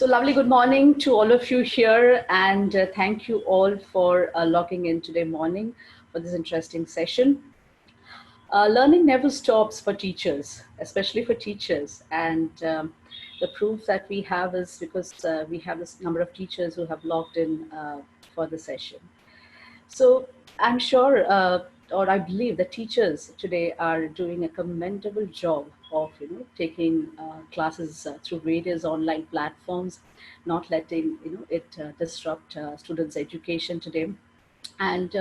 lovely good morning to all of you here, and thank you all for logging in today morning for this interesting session. Learning never stops for teachers, especially for teachers, and the proof that we have is because we have this number of teachers who have logged in for the session. So I'm sure, or I believe that teachers today are doing a commendable job of taking classes through various online platforms, not letting it disrupt students' education today. And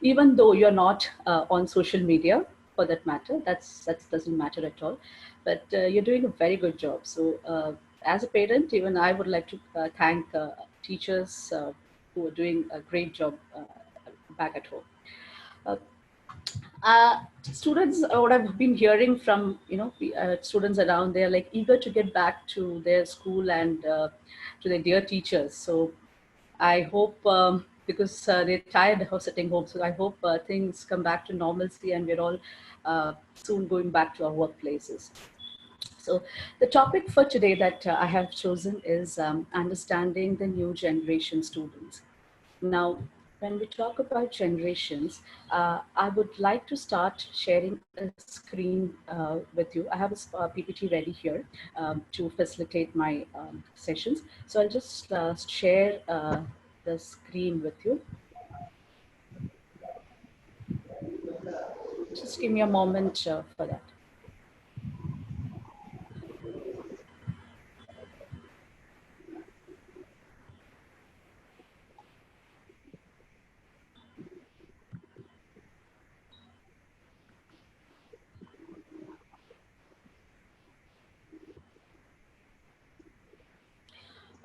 even though you're not on social media, for that matter, that doesn't matter at all. But you're doing a very good job. So as a parent, even I would like to thank teachers who are doing a great job back at home. Uh, Students, what I've been hearing from students around, they're like eager to get back to their school and to their dear teachers. So I hope because they're tired of sitting home. So I hope things come back to normalcy and we're all soon going back to our workplaces. So the topic for today that I have chosen is understanding the new generation students. Now, when we talk about generations, I would like to start sharing a screen with you. I have a PPT ready here to facilitate my sessions. So I'll just share the screen with you. Just give me a moment for that.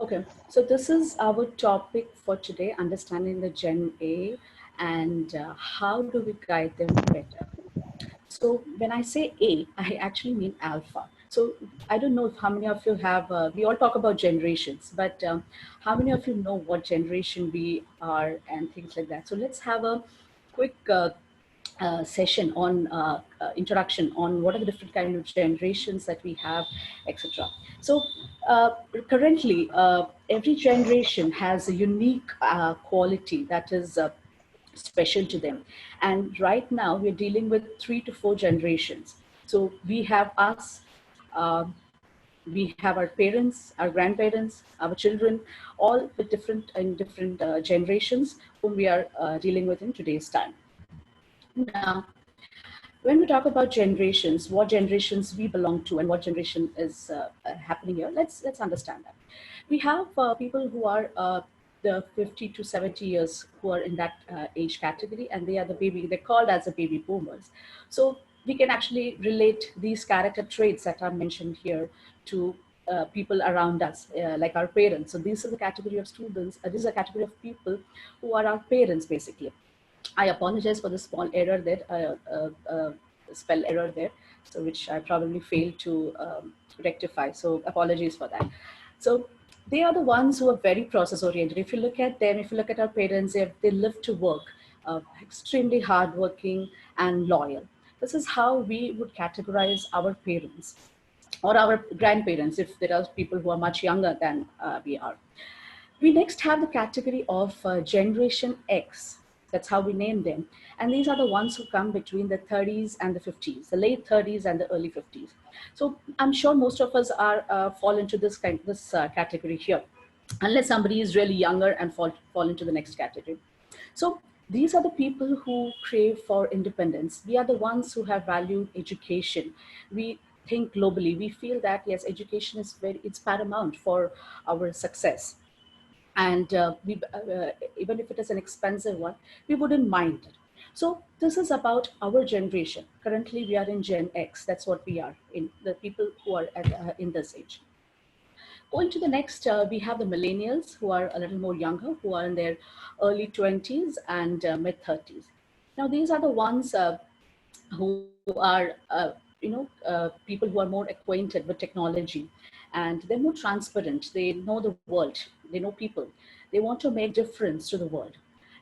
Okay, so this is our topic for today, understanding the Gen A and how do we guide them better. So when I say A, I actually mean alpha. So I don't know if how many of you have, we all talk about generations, but how many of you know what generation we are and things like that. So let's have a quick session on introduction on what are the different kind of generations that we have, etc. So currently, every generation has a unique quality that is special to them. And right now we're dealing with 3 to 4 generations. So we have us, we have our parents, our grandparents, our children, all with different generations whom we are dealing with in today's time. Now, when we talk about generations, what generations we belong to and what generation is happening here, let's understand that. We have people who are the 50 to 70 years who are in that age category, and they are the baby, they're called as the baby boomers. So we can actually relate these character traits that are mentioned here to people around us, like our parents. So these are the category of students, this is a category of people who are our parents, basically. I apologize for the small error there, spell error there, so which I probably failed to rectify. So apologies for that. So they are the ones who are very process oriented. If you look at them, if you look at our parents, they live to work, extremely hardworking and loyal. This is how we would categorize our parents or our grandparents if there are people who are much younger than we are. We next have the category of Generation X. That's how we name them. And these are the ones who come between the 30s and the 50s, the late 30s and the early 50s. So I'm sure most of us are fall into this category here, unless somebody is really younger and fall into the next category. So these are the people who crave for independence. We are the ones who have valued education. We think globally. We feel that yes, education is it's paramount for our success, and even if it is an expensive one, we wouldn't mind it. So this is about our generation. Currently we are in Gen X. That's what we are, in the people who are in this age. Going to the next, we have the millennials, who are a little more younger, who are in their early 20s and mid 30s. Now these are the ones who are people who are more acquainted with technology, and they're more transparent. They know the world, they know people, they want to make difference to the world.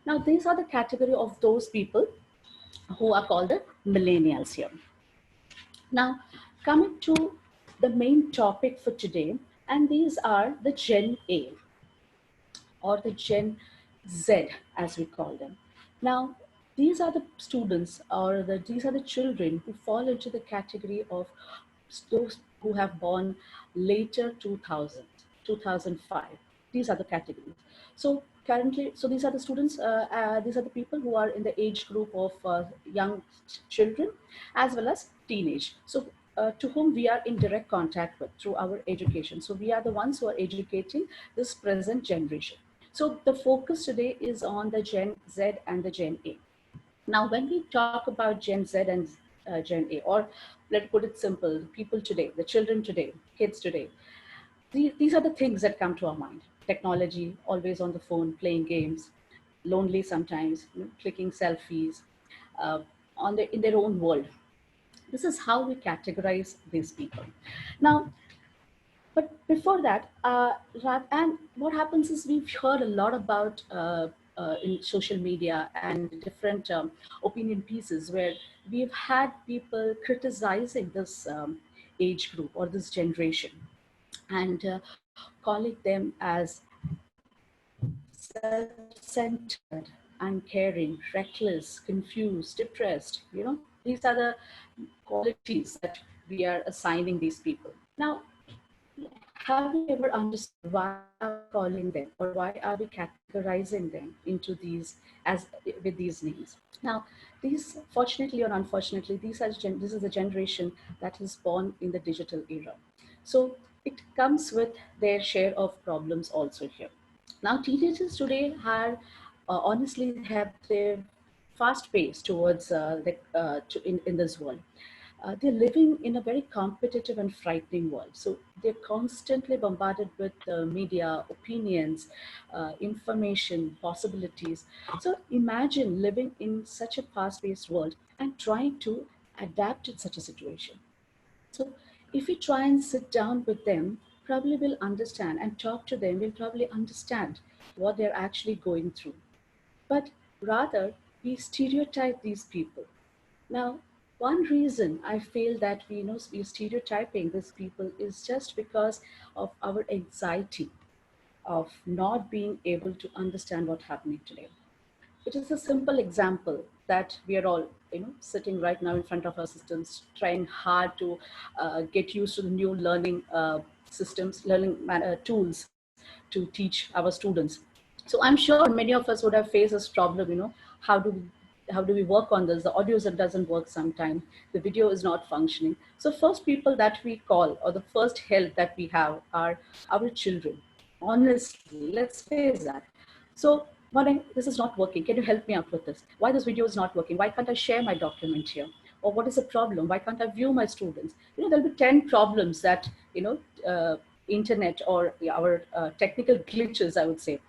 Now these are the category of those people who are called the millennials here. Now, coming to the main topic for today, And these are the Gen A or the Gen Z, as we call them. Now, these are the students or these are the children who fall into the category of those who have born later 2000, 2005. These are the categories. So currently, so these are the students, these are the people who are in the age group of young children as well as teenage. So to whom we are in direct contact with through our education. So we are the ones who are educating this present generation. So the focus today is on the Gen Z and the Gen A. Now, when we talk about Gen Z and Gen A, or let's put it simple, people today, the children today, kids today, these are the things that come to our mind. Technology, always on the phone, playing games, lonely sometimes, clicking selfies, uh, in their own world. This is how we categorize these people. Now, but before that, and what happens is we've heard a lot about in social media and different opinion pieces where we've had people criticizing this age group or this generation and calling them as self-centered, uncaring, reckless, confused, depressed. These are the qualities that we are assigning these people. Now, have we ever understood why are we calling them or why are we categorizing them into these as with these names? Now, these, fortunately or unfortunately, this is a generation that is born in the digital era. So it comes with their share of problems also here. Now, teenagers today are honestly have their fast pace towards in this world. They're living in a very competitive and frightening world. So they're constantly bombarded with media, opinions, information, possibilities. So imagine living in such a fast-paced world and trying to adapt in such a situation. So if we try and sit down with them, probably we'll understand and talk to them, we'll probably understand what they're actually going through. But rather, we stereotype these people. Now, one reason I feel that we're stereotyping these people is just because of our anxiety of not being able to understand what's happening today. It is a simple example that we are all, sitting right now in front of our systems, trying hard to get used to the new learning systems, tools to teach our students. So I'm sure many of us would have faced this problem. How do we work on this? The audio doesn't work sometimes. The video is not functioning. So first people that we call or the first help that we have are our children. Honestly, let's face that. So this is not working. Can you help me out with this? Why this video is not working? Why can't I share my document here? Or what is the problem? Why can't I view my students? There'll be 10 problems that, internet or our technical glitches, I would say.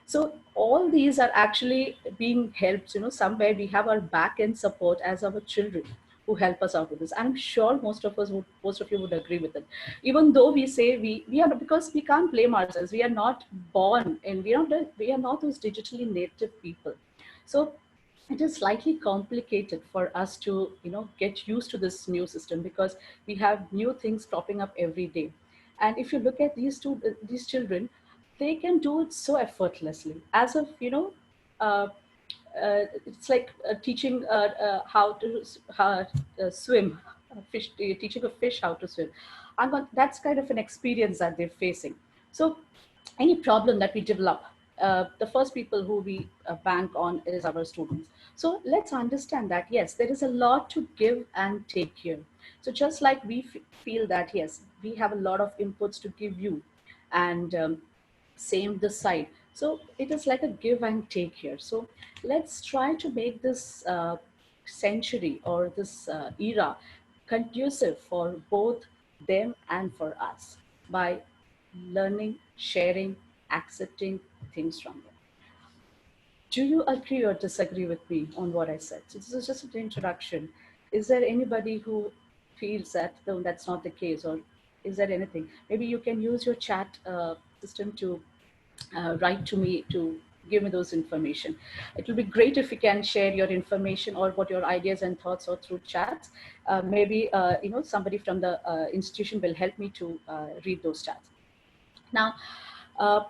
So all these are actually being helped, somewhere we have our back end support as our children who help us out with this. I'm sure most of you would agree with it. Even though we say we are, because we can't blame ourselves. We are not born and we are not those digitally native people. So it is slightly complicated for us to get used to this new system because we have new things popping up every day. And if you look at these children, they can do it so effortlessly, as if it's like teaching how to swim, teaching a fish how to swim. That's kind of an experience that they're facing. So any problem that we develop, the first people who we bank on is our students. So let's understand that, yes, there is a lot to give and take here. So just like we feel that, yes, we have a lot of inputs to give you, and same this side. So it is like a give and take here. So let's try to make this century or this era conducive for both them and for us by learning, sharing, accepting things from them. Do you agree or disagree with me on what I said? So this is just an introduction. Is there anybody who feels that no, that's not the case, or is there anything? Maybe you can use your chat system to write to me to give me those information. It will be great if you can share your information or what your ideas and thoughts are through chats. Maybe somebody from the institution will help me to read those chats. Now, uh,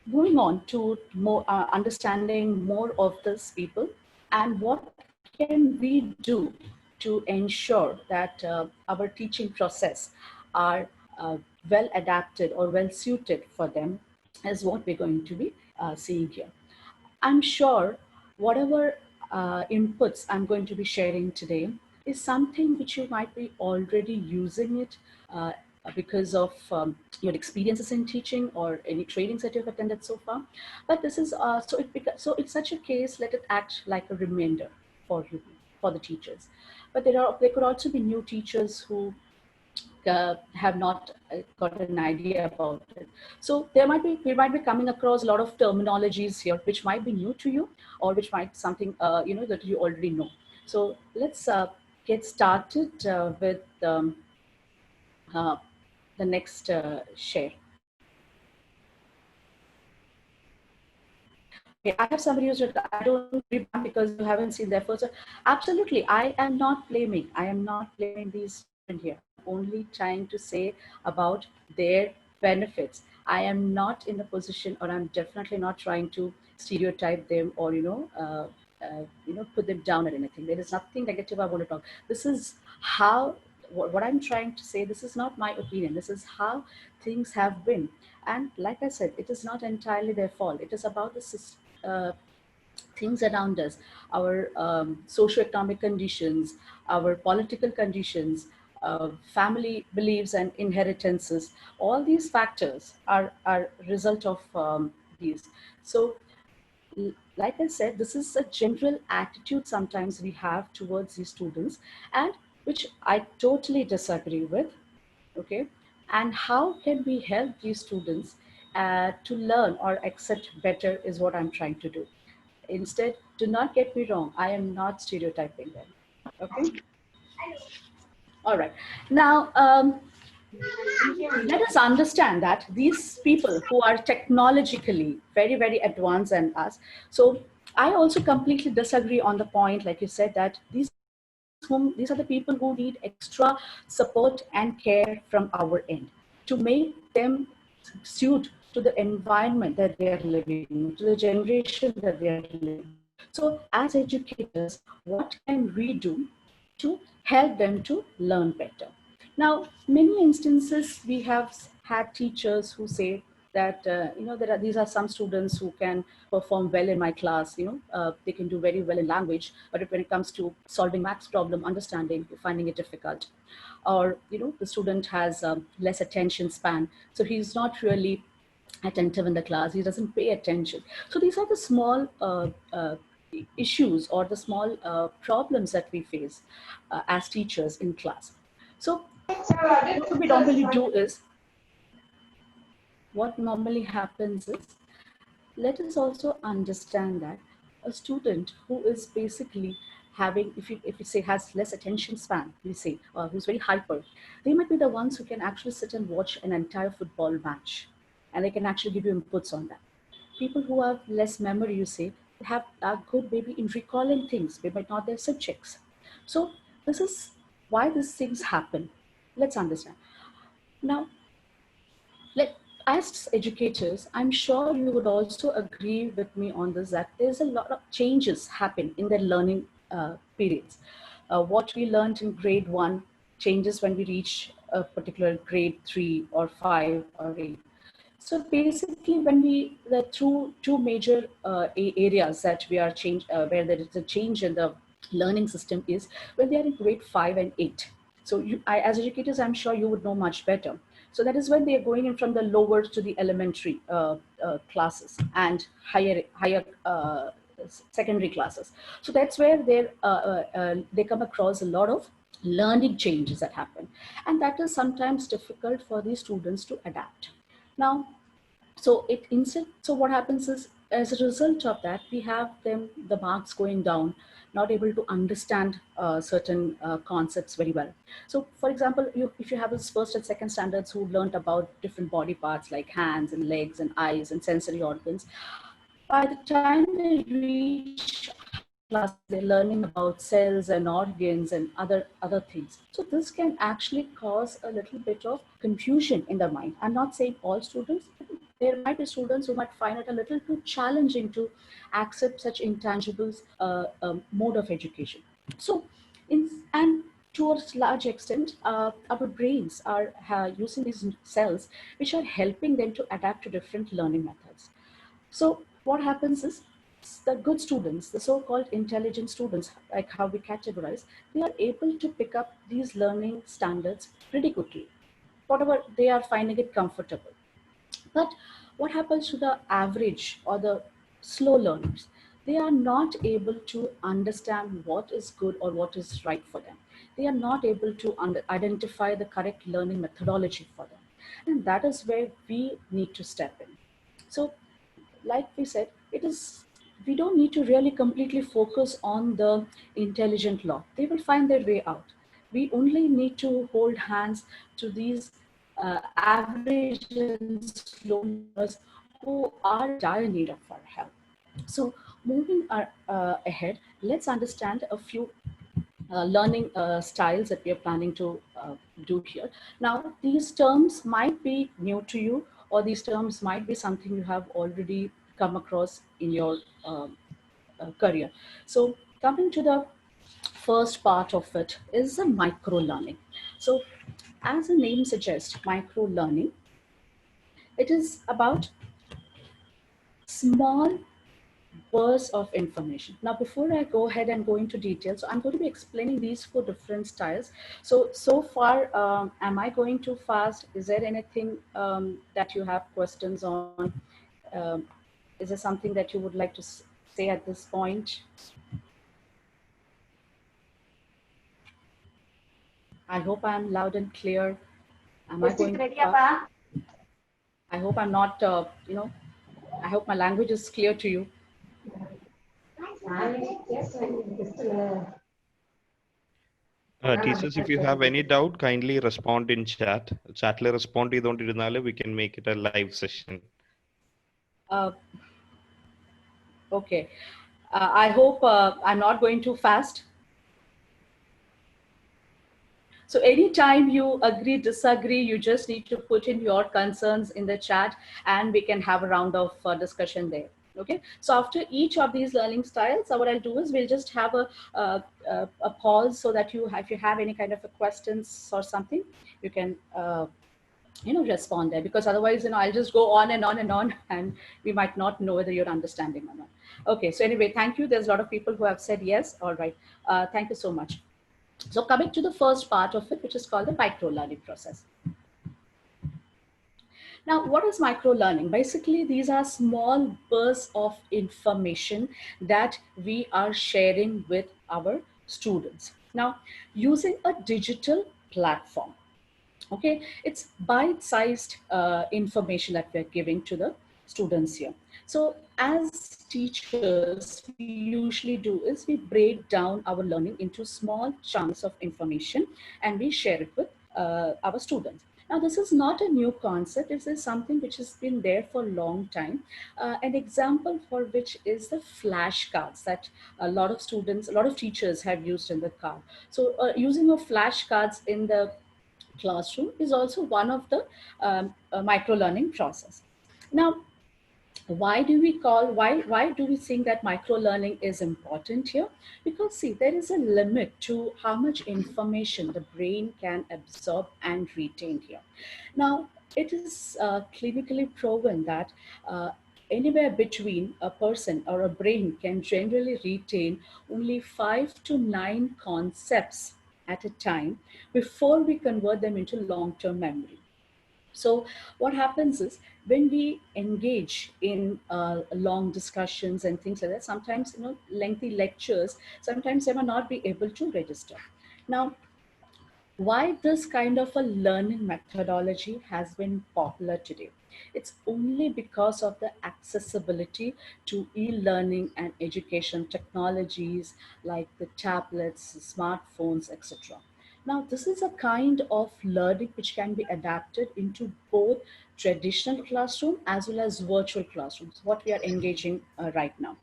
moving on to more understanding more of these people and what can we do to ensure that our teaching process are well adapted or well suited for them is what we're going to be seeing here. I'm sure whatever inputs I'm going to be sharing today is something which you might be already using it uh, because of your experiences in teaching or any trainings that you've attended so far. But this is so it's such a case. Let it act like a reminder for you, for the teachers. But there could also be new teachers who have not got an idea about it. So we might be coming across a lot of terminologies here, which might be new to you, or which might something that you already know. So let's get started with uh, the next share. Okay, I have somebody who's written, I don't revamp because you haven't seen their first. Absolutely, I am not blaming. I am not blaming these children here. I'm only trying to say about their benefits. I am not in a position, or I'm definitely not trying to stereotype them or put them down or anything. There is nothing negative I want to talk. This is how what I'm trying to say. This is not my opinion. This is how things have been. And like I said, it is not entirely their fault. It is about the system, things around us, our socioeconomic conditions, our political conditions, family beliefs and inheritances. All these factors are result of these. So, like I said, this is a general attitude sometimes we have towards these students, and which I totally disagree with. Okay, and how can we help these students to learn or accept better is what I'm trying to do. Instead, do not get me wrong, I am not stereotyping them. Okay, all right. Now, let us understand that these people who are technologically very, very advanced than us. So I also completely disagree on the point, like you said, that these are the people who need extra support and care from our end to make them suit to the environment that they are living in, to the generation that they are living. So as educators, what can we do to help them to learn better? Now, many instances we have had teachers who say that these are some students who can perform well in my class. They can do very well in language, but when it comes to solving maths problem, understanding, finding it difficult, or the student has less attention span, so he's not really attentive in the class, he doesn't pay attention. So these are the small issues or the small problems that we face as teachers in class. So what we normally do is, what normally happens is, let us also understand that a student who is basically having, if you say has less attention span, we say, who's very hyper, they might be the ones who can actually sit and watch an entire football match, and they can actually give you inputs on that. People who have less memory, you say, are good maybe in recalling things, but not their subjects. So this is why these things happen. Let's understand. Now, let as educators, I'm sure you would also agree with me on this, that there's a lot of changes happen in their learning periods. What we learned in grade 1 changes when we reach a particular grade 3 or 5 or 8. So basically, when the two major areas that we are where there is a change in the learning system is when they are in grade 5 and 8. So as educators, I'm sure you would know much better. So that is when they are going in from the lower to the elementary classes and higher secondary classes. So that's where they come across a lot of learning changes that happen, and that is sometimes difficult for these students to adapt. Now, so what happens is, as a result of that, we have them the marks going down, not able to understand certain concepts very well. So for example, if you have this first and second standards who learned about different body parts like hands and legs and eyes and sensory organs, by the time they reach higher classes, they're learning about cells and organs and other things. So this can actually cause a little bit of confusion in their mind. I'm not saying all students, but there might be students who might find it a little too challenging to accept such intangibles mode of education. So, and to a large extent, our brains are using these cells, which are helping them to adapt to different learning methods. So what happens is the good students, the so-called intelligent students, like how we categorize, they are able to pick up these learning standards pretty quickly, whatever they are finding it comfortable. But what happens to the average or the slow learners? They are not able to understand what is good or what is right for them. They are not able to identify the correct learning methodology for them. And that is where we need to step in. So like we said, it is we don't need to really completely focus on the intelligent law. They will find their way out. We only need to hold hands to these average and slow learners who are in dire need of our help. So moving ahead, let's understand a few learning styles that we are planning to do here. Now, these terms might be new to you, or these terms might be something you have already come across in your career. So, coming to the first part of it is the micro learning. So, as the name suggests, micro learning, it is about small bursts of information. Now, before I go ahead and go into details, so I'm going to be explaining these four different styles. So far, am I going too fast? Is there anything that you have questions on? Um, is there something that you would like to say at this point? I hope I'm loud and clear. Am I going too fast? I hope I'm not, I hope my language is clear to you. Teachers, if you have any doubt, kindly respond in chat. Chat'le respond ചെയ്തുകൊണ്ടിരുന്നാല് we can make it a live session. Uh, okay. I hope I'm not going too fast. So anytime you agree, disagree, you just need to put in your concerns in the chat and we can have a round of discussion there. Okay. So after each of these learning styles, what I'll do is we'll just have a pause so that if you have any kind of a questions or something, you can respond there, because otherwise I'll just go on and on and on and we might not know whether you're understanding or not. Okay, so anyway, thank you. There's a lot of people who have said yes. All right, thank you so much. So coming to the first part of it, which is called the micro learning process. Now, what is micro learning? Basically, these are small bursts of information that we are sharing with our students. Now, using a digital platform. Okay, it's bite-sized information that we're giving to the students here. So as teachers, we usually do is we break down our learning into small chunks of information and we share it with our students. Now, this is not a new concept. This is something which has been there for a long time. An example for which is the flashcards that a lot of students, a lot of teachers have used in the car. So using of flashcards in the classroom is also one of the micro learning process. Now, why do we think that micro learning is important here? Because see, there is a limit to how much information the brain can absorb and retain here. Now, it is clinically proven that anywhere between a person or a brain can generally retain only 5 to 9 concepts at a time before we convert them into long-term memory. So what happens is when we engage in long discussions and things like that, sometimes lengthy lectures, sometimes they may not be able to register. Now, why this kind of a learning methodology has been popular today? It's only because of the accessibility to e-learning and education technologies like the tablets, smartphones, etc. Now, this is a kind of learning which can be adapted into both traditional classroom as well as virtual classrooms, what we are engaging right now.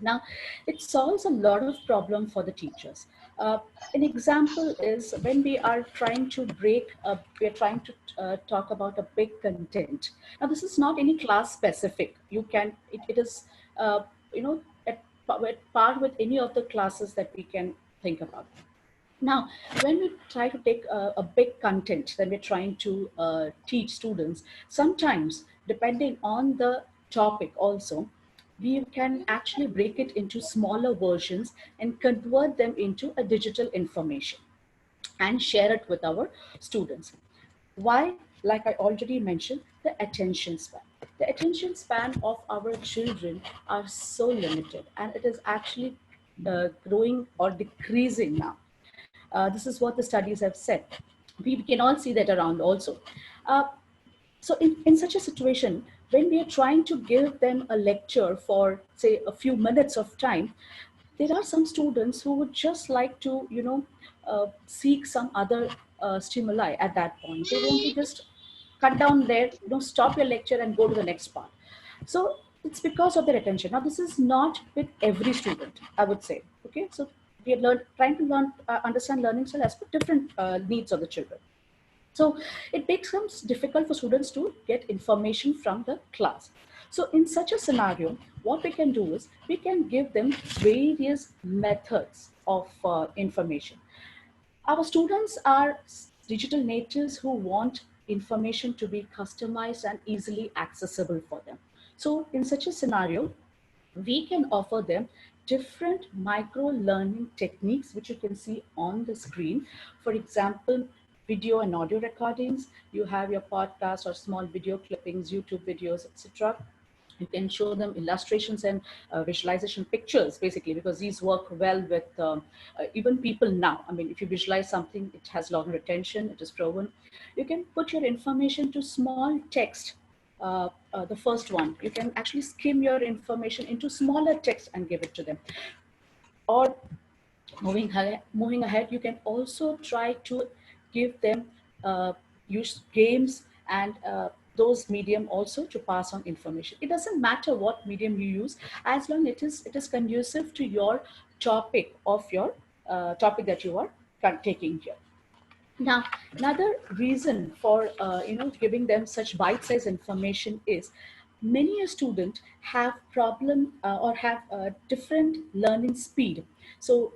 Now, it solves a lot of problem for the teachers. Uh, an example is when we are trying to we are trying to talk about a big content. Now, this is not any class specific. It is, you know, at par with any of the classes that we can think about. Now, when we try to take a big content, then we're trying to teach students, sometimes depending on the topic also, we can actually break it into smaller versions and convert them into a digital information and share it with our students. Why? Like I already mentioned, the attention span. The attention span of our children are so limited, and it is actually growing or decreasing now. This is what the studies have said. We can all see that around also. Uh, so in such a situation, when we are trying to give them a lecture for, say, a few minutes of time, there are some students who would just like to, seek some other stimuli at that point. They want to just cut down there, stop your lecture and go to the next part. So it's because of their attention. Now, this is not with every student, I would say. Okay, so we are trying to understand learning style as per different needs of the children. So it becomes difficult for students to get information from the class. So in such a scenario, what we can do is we can give them various methods of information. Our students are digital natives who want information to be customized and easily accessible for them. So in such a scenario, we can offer them different micro learning techniques, which you can see on the screen. For example, video and audio recordings. You have your podcast or small video clippings, YouTube videos, etc. You can show them illustrations and visualization pictures, basically, because these work well with even people now. I mean, if you visualize something, it has longer retention, it is proven. You can put your information to small text. The first one, you can actually skim your information into smaller text and give it to them. Or moving ahead, you can also try to give them use games and those medium also to pass on information. It doesn't matter what medium you use, as long it is conducive to your topic of your topic that you are taking here. Now, another reason for giving them such bite-sized information is many a student have problem or have a different learning speed. So,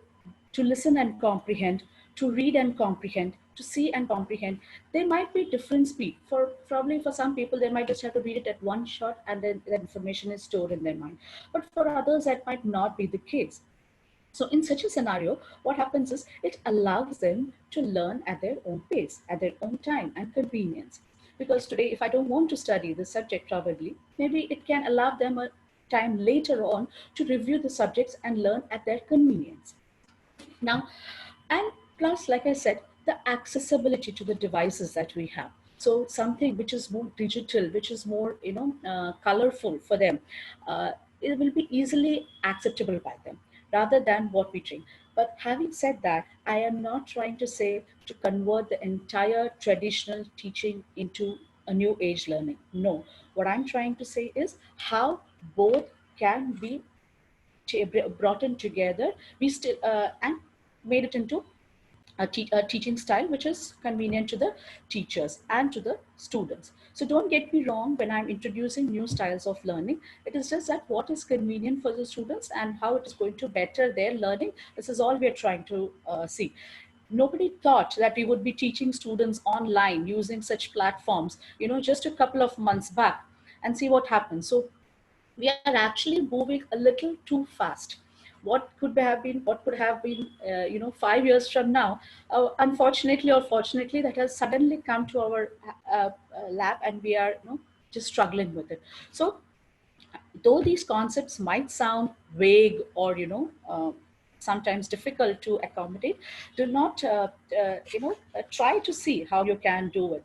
to listen and comprehend, to read and comprehend, to see and comprehend, there might be different speed. For probably for some people, they might just have to read it at one shot and then that information is stored in their mind. But for others, that might not be the case. So in such a scenario, what happens is it allows them to learn at their own pace, at their own time and convenience. Because today, if I don't want to study the subject, probably, maybe it can allow them a time later on to review the subjects and learn at their convenience. Now, and plus, like I said, the accessibility to the devices that we have. So something which is more digital, which is more, colorful for them, it will be easily acceptable by them rather than what we drink. But having said that, I am not trying to say to convert the entire traditional teaching into a new age learning. No, what I'm trying to say is how both can be brought in together. We still and made it into a teaching style which is convenient to the teachers and to the students. So don't get me wrong when I'm introducing new styles of learning. It is just that what is convenient for the students and how it is going to better their learning. This is all we are trying to see. Nobody thought that we would be teaching students online using such platforms, just a couple of months back, and see what happens. So we are actually moving a little too fast. What could have been 5 years from now, unfortunately or fortunately, that has suddenly come to our lap, and we are just struggling with it. So though these concepts might sound vague or sometimes difficult to accommodate, do not try to see how you can do it.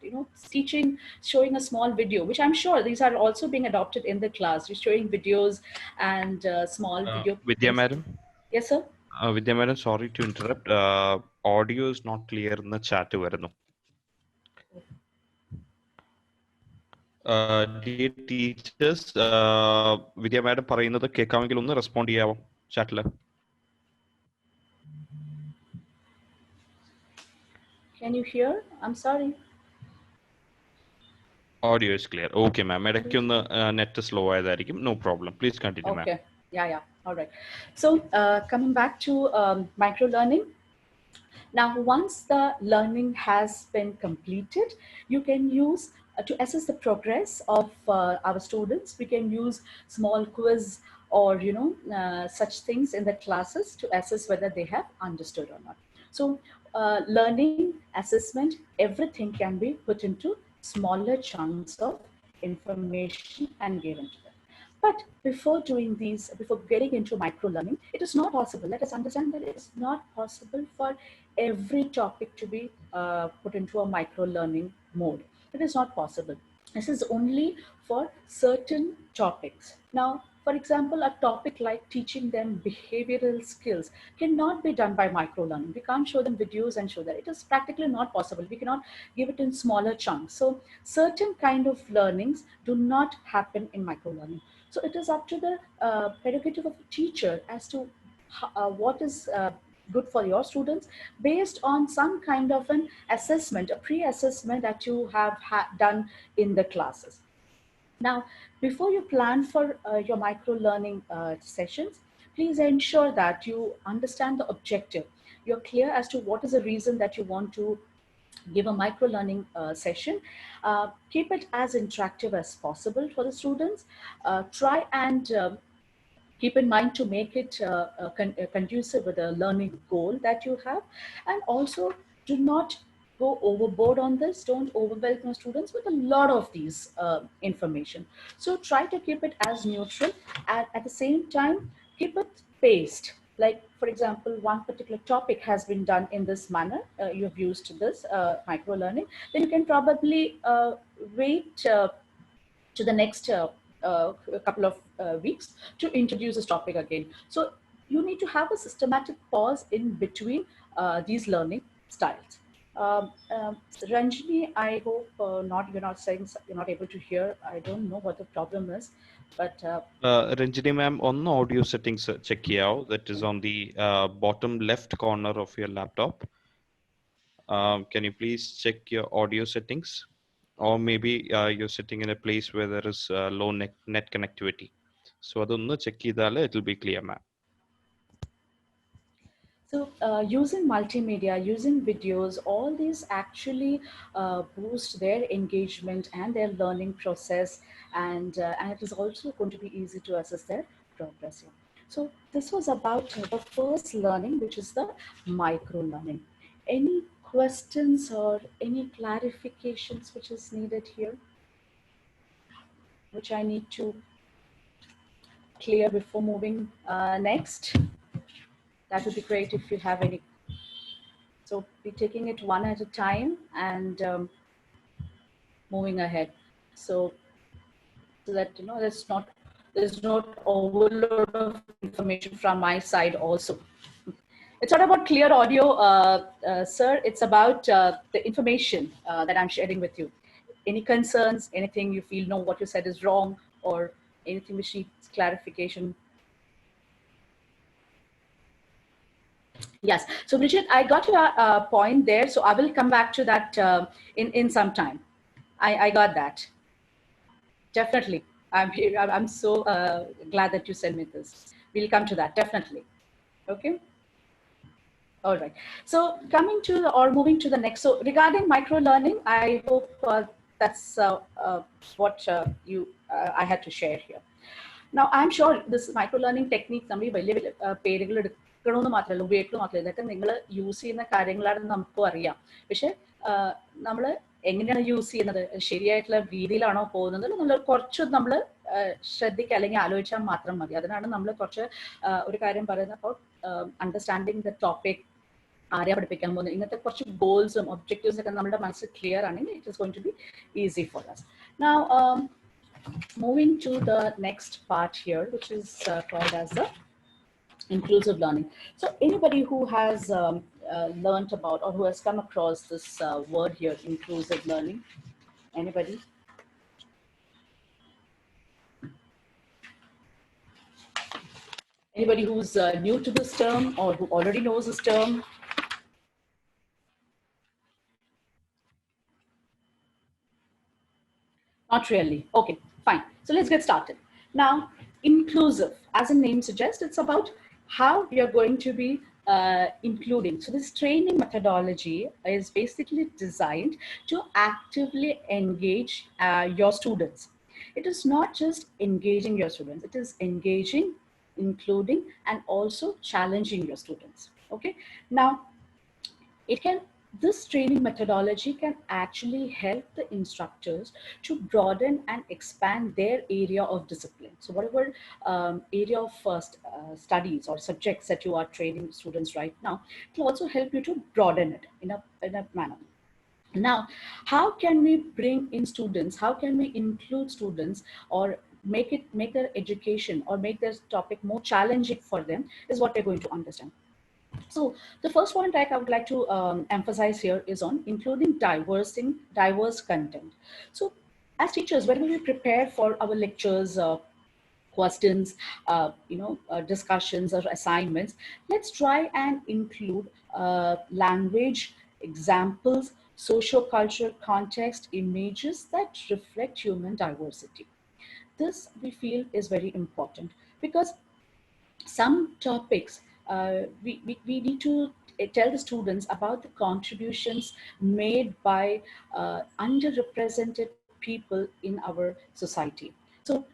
Teaching, showing a small video, which I'm sure these are also being adopted in the class. You're showing videos and small video Vidhya clippings. madam, Yes, sir. Vidhya madam, sorry to interrupt. Audio is not clear in the chat. വരുന്നു. Dear teachers, Vidhya madam പറയുന്നത് കേൾക്കാമെങ്കിൽ ഒന്ന് respond ചെയ്യാവോ ചാറ്റിൽ? Can you hear? I'm sorry. Audio is clear. Okay, ma'am. ഇടയ്ക്ക് ഒന്ന് net slow ആയതായിരിക്കും. No problem. Please continue, ma'am. Okay. Yeah. All right. So coming back to micro learning. Now, once the learning has been completed, you can use to assess the progress of our students. We can use small quiz or such things in the classes to assess whether they have understood or not. So, learning, assessment, everything can be put into smaller chunks of information and given to them. But before doing these, before getting into micro learning, it is not possible. Let us understand that it is not possible for every topic to be put into a micro learning mode. It is not possible. This is only for certain topics. Now, for example, a topic like teaching them behavioral skills cannot be done by micro learning. We can't show them videos and show that. It is practically not possible. We cannot give it in smaller chunks. So certain kind of learnings do not happen in micro learning. So it is up to the prerogative of the teacher as to what is good for your students based on some kind of an assessment, a pre-assessment that you have done in the classes. Now, before you plan for your micro learning sessions, please ensure that you understand the objective. You're clear as to what is the reason that you want to give a micro learning session. Keep it as interactive as possible for the students. Try and keep in mind to make it conducive with the learning goal that you have, and also do not go overboard on this. Don't overwhelm your students with a lot of these information. So try to keep it as neutral, and at the same time keep it paced. Like, for example, one particular topic has been done in this manner, you've used this micro learning, then you can probably wait to the next couple of weeks to introduce this topic again. So you need to have a systematic pause in between these learning styles. Ranjini, I hope you're not saying, you're not able to hear. I don't know what the problem is, but Ranjini ma'am, on the audio settings check ചെയ്യാവോ? That is on the bottom left corner of your laptop. Can you please check your audio settings? Or maybe you're sitting in a place where there is low net connectivity. So അതൊന്ന് check ചെയ്താൽ it will be clear, ma'am. So using multimedia, using videos, all these actually boost their engagement and their learning process, and it is also going to be easy to assess their progress here. So this was about the first learning, which is the micro learning. Any questions or any clarifications which is needed here, which I need to clear before moving next? That would be great if you have any. So be taking it one at a time and moving ahead. So that there's not overload of information from my side also. It's not about clear audio, sir. It's about the information that I'm sharing with you. Any concerns, anything you feel, no, what you said is wrong, or anything which needs clarification? Yes. So, Bridget, I got your point there. So I will come back to that in some time. I got that. Definitely. I'm so glad that you sent me this. We'll come to that. Definitely. Okay. All right. So coming to or moving to the next. So regarding micro learning, I hope that's what I had to share here. Now, I'm sure this micro learning technique, എടുക്കണമെന്ന് മാത്രമല്ല, ഉപയോഗിക്കണം മാത്രമല്ല, ഇതൊക്കെ നിങ്ങൾ use ചെയ്യുന്ന കാര്യങ്ങളാണെന്ന് നമുക്കും അറിയാം. പക്ഷെ നമ്മൾ എങ്ങനെയാണ് യൂസ് ചെയ്യുന്നത്, ശരിയായിട്ടുള്ള രീതിയിലാണോ പോകുന്നത്, നമ്മൾ കുറച്ച് നമ്മൾ ശ്രദ്ധിക്കുക അല്ലെങ്കിൽ ആലോചിച്ചാൽ മാത്രം മതി. അതിനാണ് നമ്മൾ കുറച്ച് ഒരു കാര്യം പറയുന്നത്, അപ്പോൾ അണ്ടർസ്റ്റാൻഡിങ് ദ ടോപ്പിക്, ആരെയാ പഠിപ്പിക്കാൻ പോകുന്നത്, ഇങ്ങനത്തെ കുറച്ച് ഗോൾസും ഒബ്ജക്റ്റീവ്സും ഒക്കെ നമ്മുടെ മനസ്സിൽ ക്ലിയർ ആണെങ്കിൽ it is going to be easy for us. Now, moving to the next part here, which is called as the inclusive learning. So anybody who has learned about or who has come across this word here, inclusive learning? Anybody? Anybody who's new to this term or who already knows this term? Not really. Okay, fine. So let's get started. Now, inclusive, as the name suggests, it's about how we are going to be including. So this training methodology is basically designed to actively engage your students. It is not just engaging your students, it is engaging, including, and also challenging your students. Okay. Now, it can this training methodology can actually help the instructors to broaden and expand their area of discipline. So whatever area of studies or subjects that you are training students right now, it will also help you to broaden it in a manner. Now, how can we bring in students? How can we include students or make their education or make their topic more challenging for them is what we're going to understand. So the first point I would like to emphasize here is on including diverse content. So as teachers, when we prepare for our lectures, questions, discussions or assignments, let's try and include language, examples, socio-cultural context, images that reflect human diversity. This we feel is very important because some topics we need to tell the students about the contributions made by underrepresented people in our society. So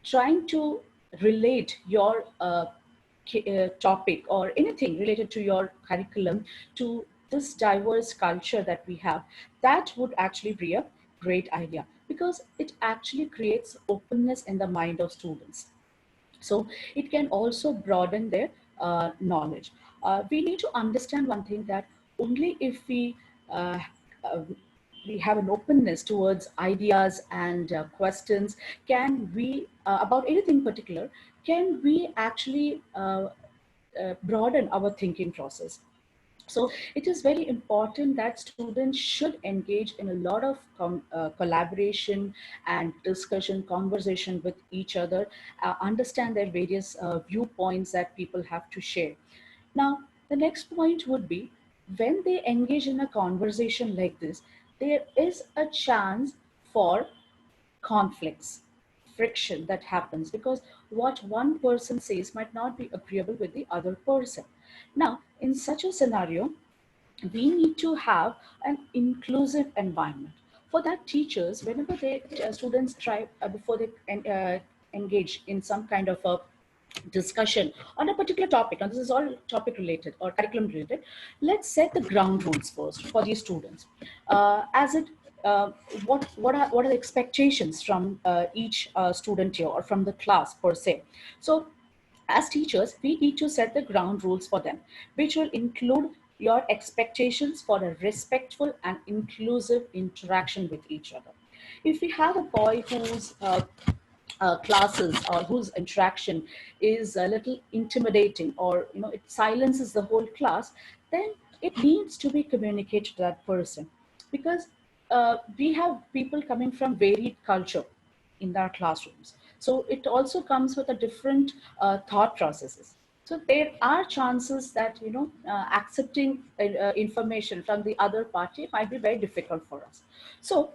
trying to relate your topic or anything related to your curriculum to this diverse culture that we have, that would actually be a great idea because it actually creates openness in the mind of students. So it can also broaden their knowledge. We need to understand one thing, that only if uh, uh, we have an openness towards ideas and questions, can we, about anything particular, can we actually broaden our thinking process. So it is very important that students should engage in a lot of collaboration and discussion, conversation with each other, understand their various viewpoints that people have to share. Now, the next point would be, when they engage in a conversation like this, there is a chance for conflicts, friction that happens because what one person says might not be agreeable with the other person. Now, in such a scenario, we need to have an inclusive environment. For that, teachers, whenever they students try before they engage in some kind of a discussion on a particular topic, and this is all topic related or curriculum related, let's set the ground rules first for these students. As it what are the expectations from each student here or from the class per se. So as teachers, we need to set the ground rules for them, which will include your expectations for a respectful and inclusive interaction with each other. If we have a boy whose classes or whose interaction is a little intimidating, or it silences the whole class, then it needs to be communicated to that person, because we have people coming from varied culture in our classrooms. So it also comes with a different thought processes. So there are chances that accepting information from the other party might be very difficult for us. So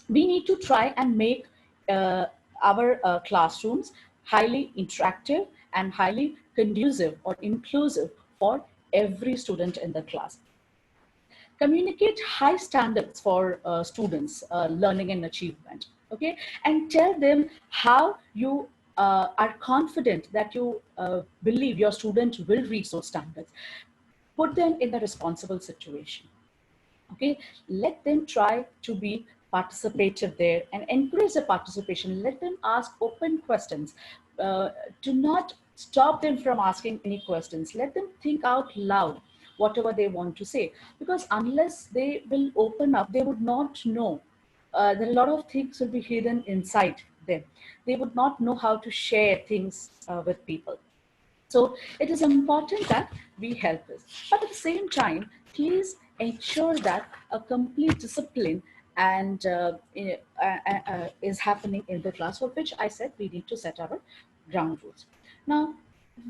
we need to try and make our classrooms highly interactive and highly conducive or inclusive for every student in the class. Communicate high standards for students learning and achievement. Okay, and tell them how you are confident that you believe your student will reach those standards. Put them in the responsible situation. Okay, let them try to be participative there and encourage the participation. Let them ask open questions. uh, do not stop them from asking any questions. Let them think out loud whatever they want to say, because unless they will open up, they would not know that a lot of things will be hidden inside them. They would not know how to share things with people. So it is important that we help this. But at the same time, please ensure that a complete discipline and is happening in the class, for which I said we need to set our ground rules. Now,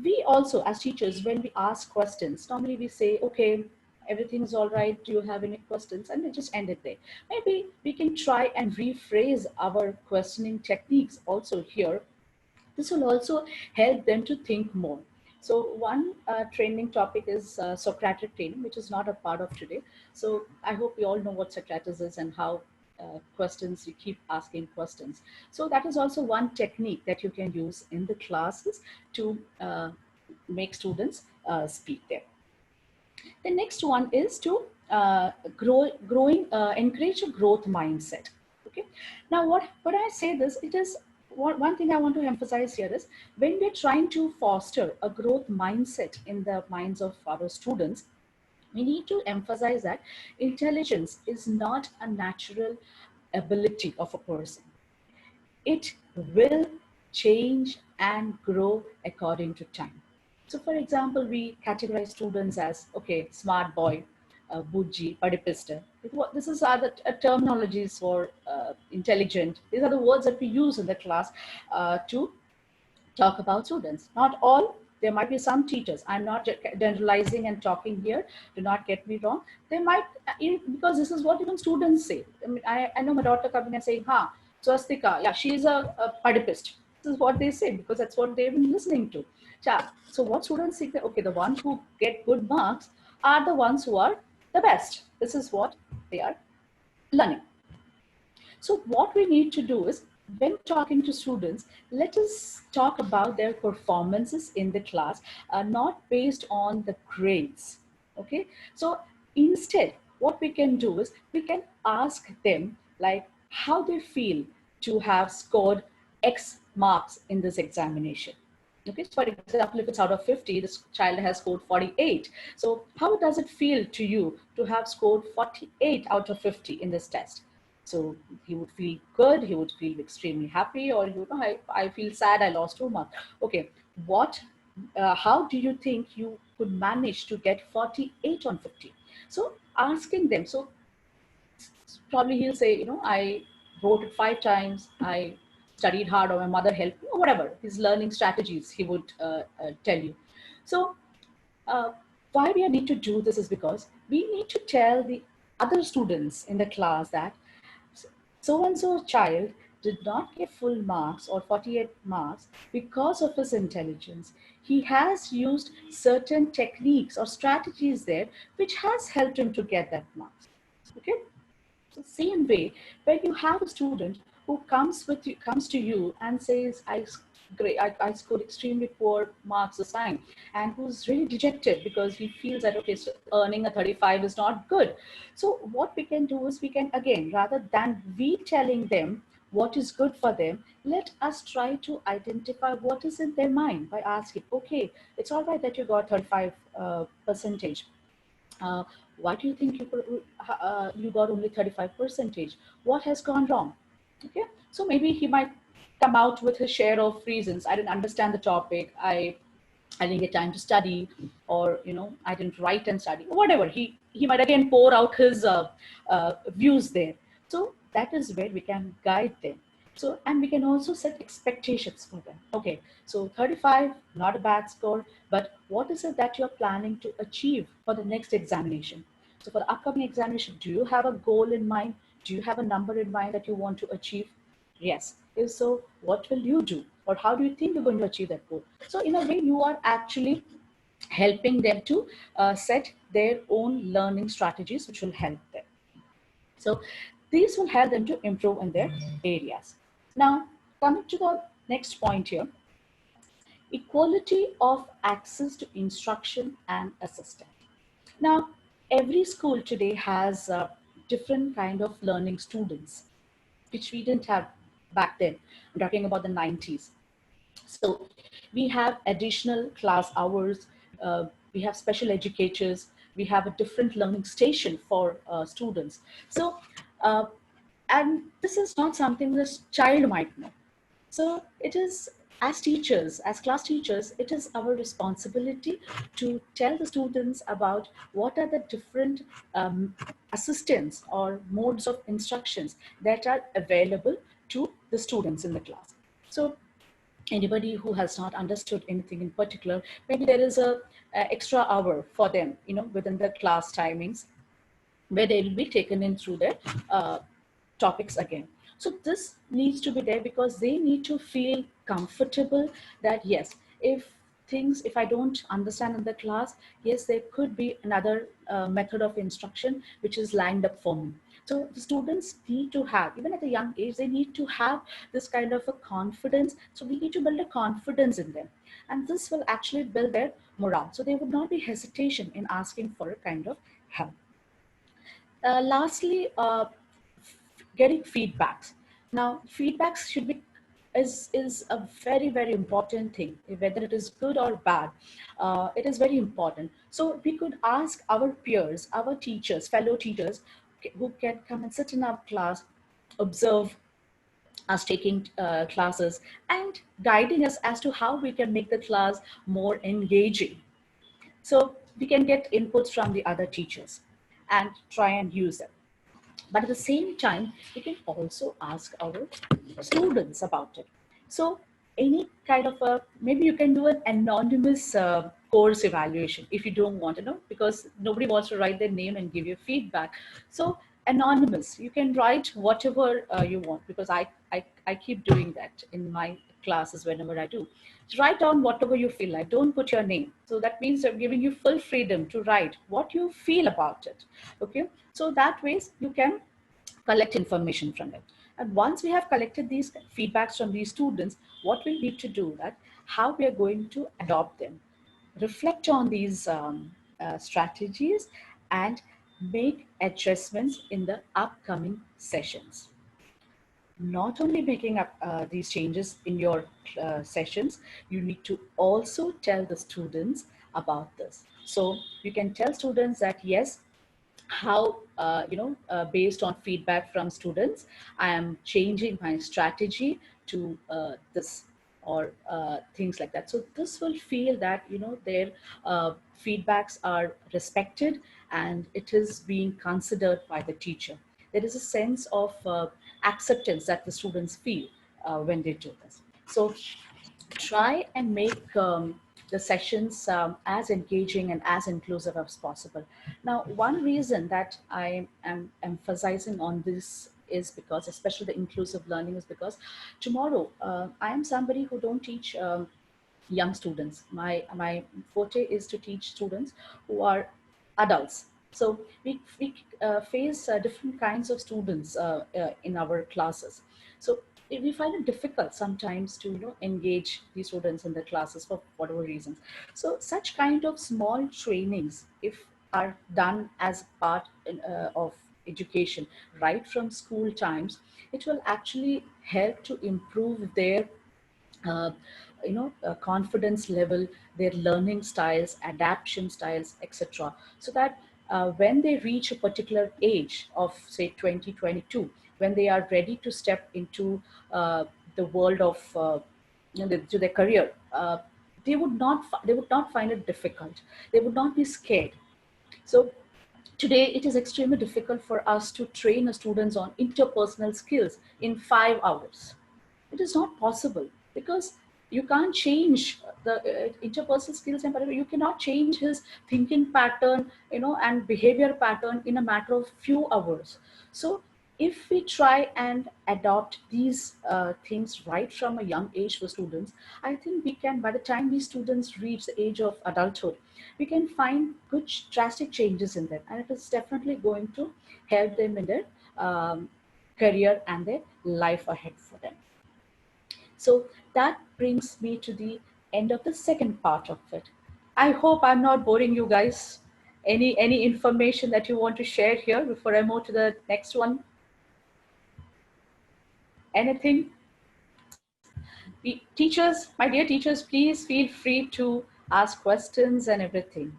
we also, as teachers, when we ask questions, normally we say, okay, everything's all right. Do you have any questions? And we just end it there. Maybe we can try and rephrase our questioning techniques also here. This will also help them to think more. So one training topic is Socratic training, which is not a part of today. So I hope we all know what Socrates is and how questions, you keep asking questions. So that is also one technique that you can use in the classes to make students speak there. The next one is to encourage a growth mindset. Okay. Now, when I say this, it is one thing I want to emphasize here is when we're trying to foster a growth mindset in the minds of our students, we need to emphasize that intelligence is not a natural ability of a person. It will change and grow according to time. So, for example, we categorize students as, okay, smart boy, buji, padipista. This is other terminologies for intelligent. These are the words that we use in the class to talk about students. Not all, there might be some teachers. I'm not generalizing and talking here. Do not get me wrong. They might, because this is what even students say. I mean, I know my daughter coming and saying, "Ha, Swastika, yeah, she's a padipist." This is what they say because that's what they've been listening to. So what students think that, okay, the ones who get good marks are the ones who are the best. This is what they are learning. So what we need to do is, when talking to students, let us talk about their performances in the class, not based on the grades. Okay. So instead, what we can do is we can ask them like how they feel to have scored X marks in this examination. Okay, so for example, if it's out of 50, this child has scored 48. So how does it feel to you to have scored 48 out of 50 in this test? So he would feel good, he would feel extremely happy, or I feel sad, I lost 2 marks. Okay, how do you think you could manage to get 48 on 50? So asking them, so probably he'll say, I wrote it 5 times, I studied hard, or my mother helped me, or whatever, his learning strategies he would tell you. So uh, why we need to do this is because we need to tell the other students in the class that so and so child did not get full marks or 48 marks because of his intelligence. He has used certain techniques or strategies there which has helped him to get that marks. Okay. So same way, when you have a student who comes to you and says, I scored extremely poor marks this time, and who's really dejected because he feels that, okay, so earning a 35 is not good. So what we can do is we can, again, rather than we telling them what is good for them, let us try to identify what is in their mind by asking, okay, it's all right that you got 35 percentage. uh, why do you think you got only 35 percentage? What has gone wrong? Okay, so maybe he might come out with his share of reasons. I didn't understand the topic. I didn't get time to study, or I didn't write and study, or whatever. He might again pour out his views there. So that is where we can guide them. So, and we can also set expectations for them. Okay, so 35, not a bad score, but what is it that you're planning to achieve for the next examination? So for the upcoming examination, do you have a goal in mind? Do you have a number in mind that you want to achieve? Yes. If so, what will you do? Or how do you think you're going to achieve that goal? So in a way, you are actually helping them to set their own learning strategies, which will help them. So these will help them to improve in their areas. Now, coming to the next point here, equality of access to instruction and assistance. Now, every school today has different kind of learning students, which we didn't have back then. I'm talking about the 90s. So we have additional class hours, we have special educators, we have a different learning station for students. So, and this is not something this child might know. So it is, as teachers, as class teachers, it is our responsibility to tell the students about what are the different assistants or modes of instructions that are available to the students in the class. So anybody who has not understood anything in particular, maybe there is a extra hour for them, within the class timings, where they will be taken in through their uh, topics again. So this needs to be there because they need to feel comfortable that yes, if I don't understand in the class, yes, there could be another method of instruction which is lined up for me. So the students need to have, even at a young age, they need to have this kind of a confidence. So we need to build a confidence in them, and this will actually build their morale. So there would not be hesitation in asking for a kind of help. Lastly, getting feedbacks. Now, feedbacks should be is a very very important thing, whether it is good or bad. It is very important. So we could ask our peers, our teachers, fellow teachers, who can come and sit in our class, observe us taking classes, and guiding us as to how we can make the class more engaging. So we can get inputs from the other teachers and try and use them. But at the same time, we can also ask our students about it. So any kind of a, maybe you can do an anonymous course evaluation if you don't want to know, because nobody wants to write their name and give you feedback. So anonymous, you can write whatever you want, because I keep doing that in my classes whenever I do. So write down whatever you feel like. Don't put your name. So that means I'm giving you full freedom to write what you feel about it. Okay. So that ways you can collect information from it. And once we have collected these feedbacks from these students, what we need to do that, how we are going to adopt them, reflect on these strategies, and make adjustments in the upcoming sessions. Not only making up these changes in your sessions, you need to also tell the students about this. So you can tell students that yes, how based on feedback from students, I am changing my strategy to this, or things like that. So this will feel that their feedbacks are respected and it is being considered by the teacher. There is a sense of acceptance that the students feel when they do this. So try and make the sessions as engaging and as inclusive as possible. Now, one reason that I am emphasizing on this is because, especially the inclusive learning, is because tomorrow I am somebody who don't teach young students. My forte is to teach students who are adults. So we face different kinds of students in our classes. So we find it difficult sometimes to engage these students in the classes for whatever reasons. So such kind of small trainings, if are done as part of education right from school times, it will actually help to improve their uh, confidence level, their learning styles, adaptation styles, etc. So that when they reach a particular age of say 2022, when they are ready to step into the world of to their career, they would not find it difficult. They would not be scared. So today, it is extremely difficult for us to train the students on interpersonal skills in 5 hours. It is not possible because you can't change the interpersonal skills, and whatever. You cannot change his thinking pattern, and behavior pattern in a matter of few hours. So if we try and adopt these things right from a young age for students, I think we can, by the time these students reach the age of adulthood, we can find good drastic changes in them, and it is definitely going to help them in their um, career and their life ahead for them. So that brings me to the end of the second part of it. I hope I'm not boring you guys. Any information that you want to share here before I move to the next one? Anything? Teachers, my dear teachers, please feel free to ask questions and everything.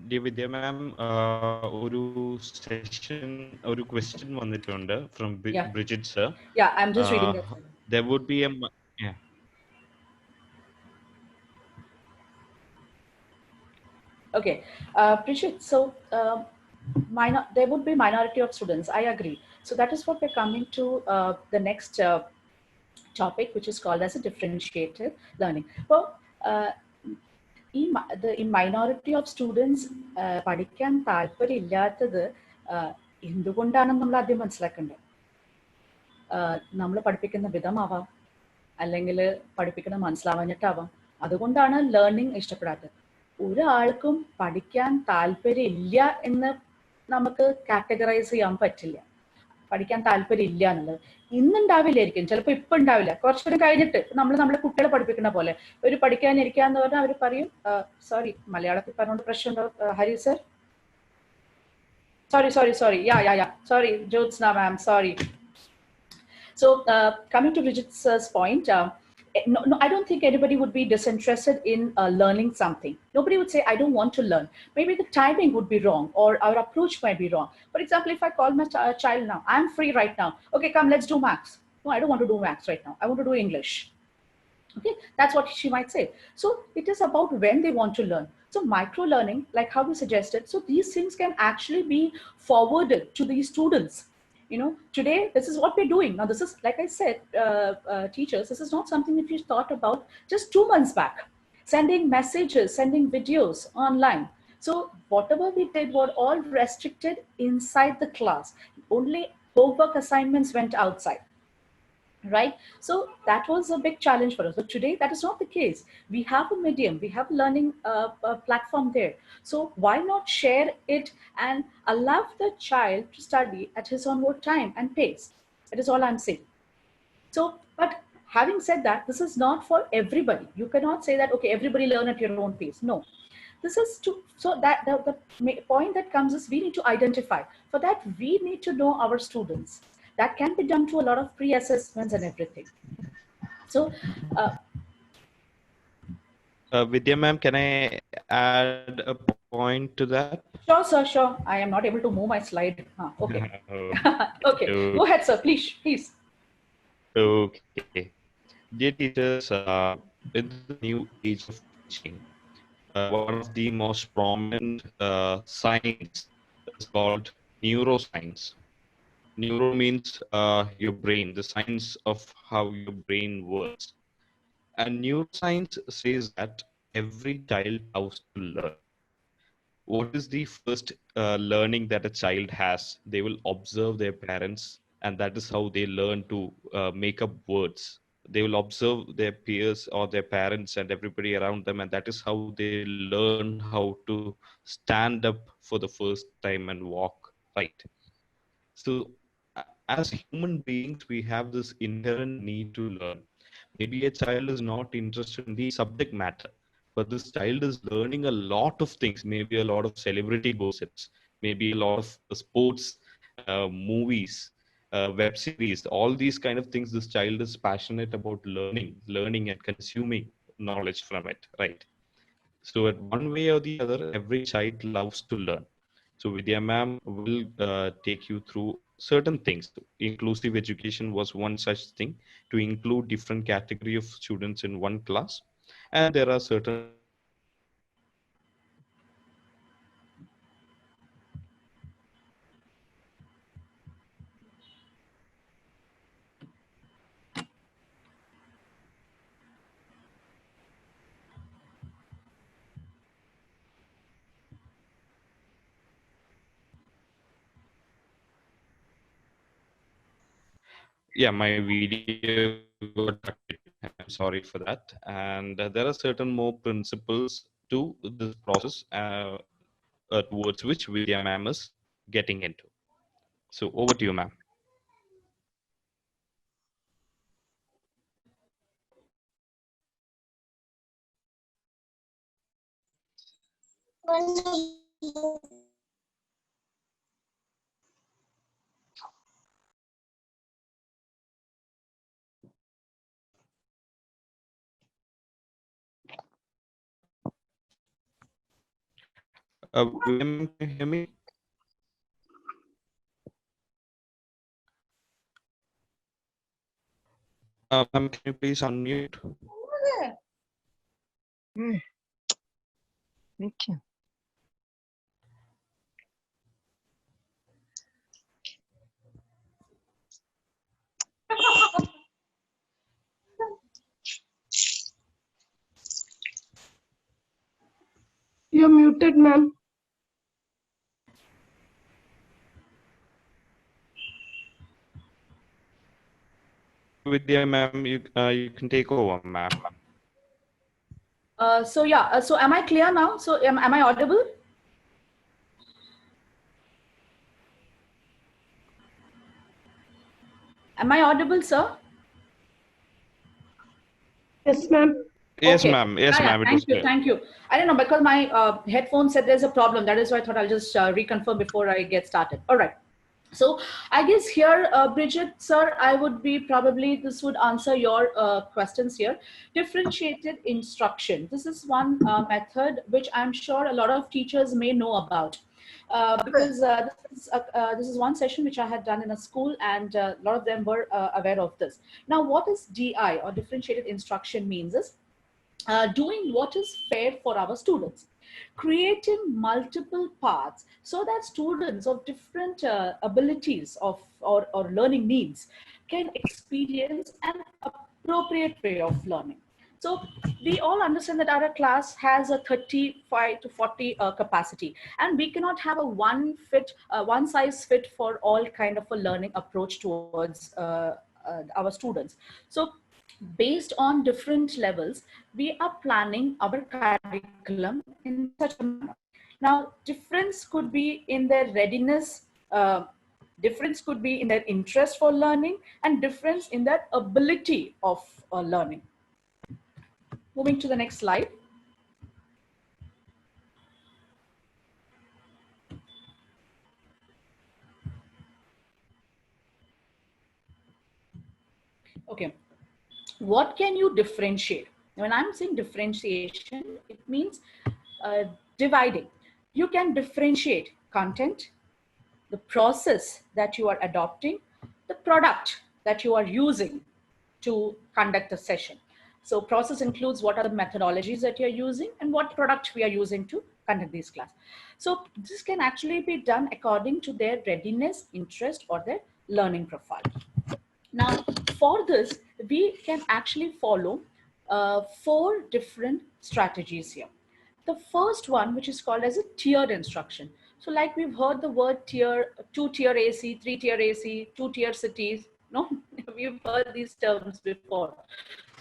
Dear Vidya ma'am, ഒരു question വന്നിട്ടുണ്ട് from Yeah, Bridget sir. yeah, I'm just Uh, reading that. there would be a yeah. Okay, Prishit, so there would be minority of students. I agree. So that is what we're coming to the next topic, which is called as a differentiated learning. Well, ഈ minority of students പഠിക്കാൻ താല്പര്യമില്ലാത്തത് എന്തുകൊണ്ടാണെന്ന് നമ്മൾ ആദ്യം മനസ്സിലാക്കേണ്ടത്. നമ്മൾ പഠിപ്പിക്കുന്ന വിധമാവാം, അല്ലെങ്കിൽ പഠിപ്പിക്കുന്ന മനസ്സിലാവാഞ്ഞിട്ടാവാം. അതുകൊണ്ടാണ് ലേണിംഗ് ഇഷ്ടപ്പെടാത്തത്. ഒരാൾക്കും പഠിക്കാൻ താല്പര്യമില്ല എന്ന് നമുക്ക് കാറ്റഗറൈസ് ചെയ്യാൻ പറ്റില്ല. പഠിക്കാൻ താല്പര്യമില്ല എന്നുള്ളത് ഇന്നുണ്ടാവില്ലായിരിക്കും, ചിലപ്പോൾ ഇപ്പം ഉണ്ടാവില്ല, കുറച്ചുകൂടി കഴിഞ്ഞിട്ട് നമ്മുടെ കുട്ടികളെ പഠിപ്പിക്കുന്ന പോലെ ഒരു പഠിക്കാനിരിക്കാന്ന് പറഞ്ഞാൽ അവർ പറയും, സോറി മലയാളത്തിൽ പറഞ്ഞുകൊണ്ട് പ്രശ്നമുണ്ടോ Hari sir? Sorry sorry Jyotsna ma'am, sorry. So coming to Bridget's point, no, I don't think anybody would be disinterested in learning something. Nobody would say, I don't want to learn. Maybe the timing would be wrong, or our approach might be wrong. For example, if I call my child now, I'm free right now. Okay, come, let's do maths. No, I don't want to do maths right now. I want to do English. Okay, that's what she might say. So it is about when they want to learn. So micro learning, like how we suggested, so these things can actually be forwarded to these students. Today this is what we're doing now. This is, like I said, teachers, this is not something that you thought about just 2 months back. Sending messages, sending videos online. So whatever we did were all restricted inside the class. Only homework assignments went outside, right? So that was a big challenge for us. But today that is not the case. We have a medium, we have a learning platform there. So why not share it and allow the child to study at his own time and pace? That is all I'm saying. So, but having said that, this is not for everybody. You cannot say that, okay, everybody learn at your own pace. No, this is so that the point that comes is we need to identify. For that, we need to know our students. That can be done through a lot of pre-assessments and everything. So, Vidhya ma'am, can I add a point to that? Sure, sir, sure. I am not able to move my slide. Okay. Okay, go ahead, sir, please. Okay. Dear teachers, in the new age of teaching, one of the most prominent science is called neuroscience. Neuro means your brain, the science of how your brain works. And neuroscience says that every child loves to learn. What is the first learning that a child has? They will observe their parents, and that is how they learn to make up words. They will observe their peers or their parents and everybody around them, and that is how they learn how to stand up for the first time and walk right. So, as human beings, we have this inherent need to learn. Maybe a child is not interested in the subject matter, but this child is learning a lot of things, maybe a lot of celebrity gossips, maybe a lot of sports, movies, web series, all these kind of things. This child is passionate about learning and consuming knowledge from it, right? So at one way or the other, every child loves to learn. So Vidya ma'am will take you through certain things. Inclusive education was one such thing, to include different category of students in one class. And there are certain yeah, my video got cut. I'm sorry for that. And there are certain more principles to this process towards which Vidya ma'am is getting into. So over to you, ma'am. Vidya ma'am, can you hear me? Ma'am, can you please unmute? Thank you. Noted, ma'am. Vidya ma'am, you can take over, ma'am. So yeah, so am I clear now? So am I audible? Am I audible, sir? Yes, ma'am. Yes, Okay. ma'am. Yes, Yeah, yeah. ma'am. It was Thank you. clear. Thank you. I don't know because my headphone said there's a problem. That is why I thought I'll just reconfirm before I get started. All right. So I guess here, Bridget, sir, I would be probably, this would answer your questions here. Differentiated instruction. This is one method which I'm sure a lot of teachers may know about. Because this is one session which I had done in a school, and a lot of them were aware of this. Now, what is DI or differentiated instruction means is doing what is fair for our students, creating multiple paths so that students of different abilities or learning needs can experience an appropriate way of learning. So we all understand that our class has a 35 to 40 capacity, and we cannot have a one size fit for all kind of a learning approach towards our students. So based on different levels, we are planning our curriculum in such a manner. Now, difference could be in their readiness, difference could be in their interest for learning, and difference in their ability of learning. Moving to the next slide. Okay, what can you differentiate? When I'm saying differentiation, it means uh, dividing. You can differentiate content, the process that you are adopting, the product that you are using to conduct the session. So process includes what are the methodologies that you're using and what product we are using to conduct these class. So this can actually be done according to their readiness, interest, or their learning profile. Now, for this, we can actually follow four different strategies here. The first one, which is called as a tiered instruction. So like we've heard the word tier, two-tier AC, three-tier AC, two-tier cities. No, we've heard these terms before.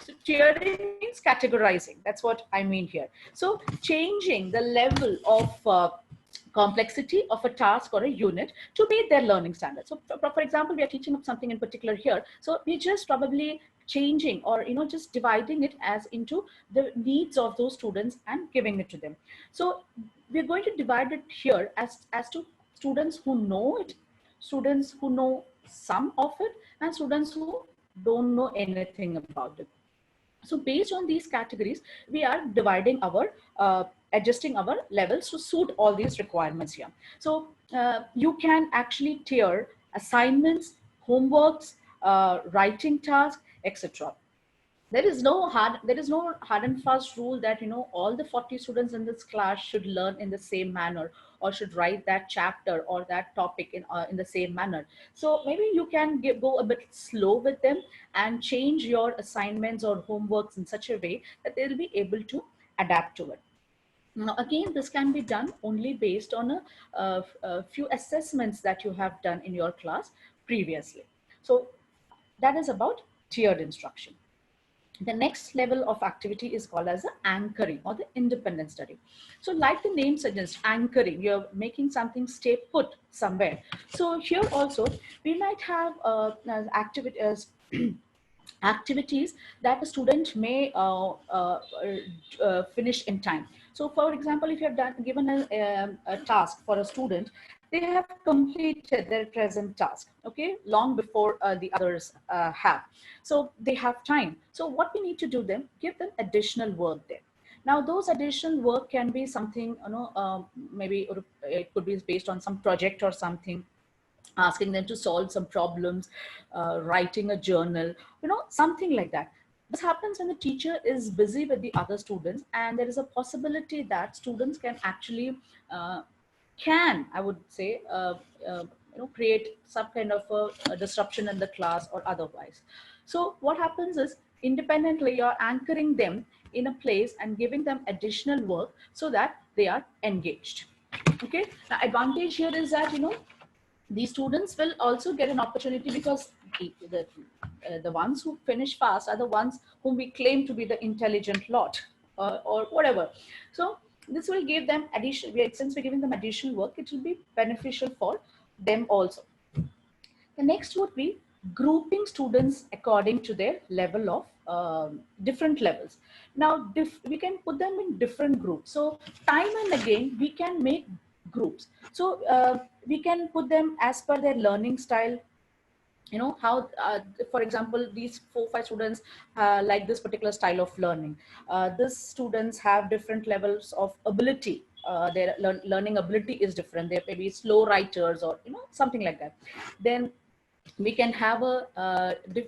So tiering means categorizing. That's what I mean here. So changing the level of complexity of a task or a unit to meet their learning standards. So for example, we are teaching something in particular here. So we just probably changing or just dividing it as into the needs of those students and giving it to them. So we're going to divide it here as to students who know it, students who know some of it, and students who don't know anything about it. So based on these categories, we are dividing our, adjusting our levels to suit all these requirements here. So you can actually tier assignments, homeworks, writing tasks, etc. There is no hard and fast rule that all the 40 students in this class should learn in the same manner or should write that chapter or that topic in the same manner. So maybe you can go a bit slow with them and change your assignments or homeworks in such a way that they'll be able to adapt to it. Now, again, this can be done only based on a few assessments that you have done in your class previously. So that is about tiered instruction. The next level of activity is called as the anchoring or the independent study. So like the name suggests, anchoring, you're making something stay put somewhere. So here also, we might have activities activities that a student may finish in time. So for example, if you have given a task for a student, they have completed their present task, okay, long before the others have. So they have time. So what we need to do then, give them additional work there. Now, those additional work can be something, maybe it could be based on some project or something, asking them to solve some problems, writing a journal, something like that. This happens when the teacher is busy with the other students, and there is a possibility that students can actually, I would say, create some kind of a disruption in the class or otherwise. So what happens is, independently, you're anchoring them in a place and giving them additional work so that they are engaged. Okay, the advantage here is that, these students will also get an opportunity, because the ones who finish fast are the ones whom we claim to be the intelligent lot, or whatever. So this will give them additional, since we're giving them additional work, it will be beneficial for them also. The next would be grouping students according to their level of different levels. Now, we can put them in different groups. So time and again, we can make groups. So we can put them as per their learning style. How, for example, these 4-5 students like this particular style of learning. These students have different levels of ability. Their learning ability is different. They may be slow writers, or something like that. Then we can have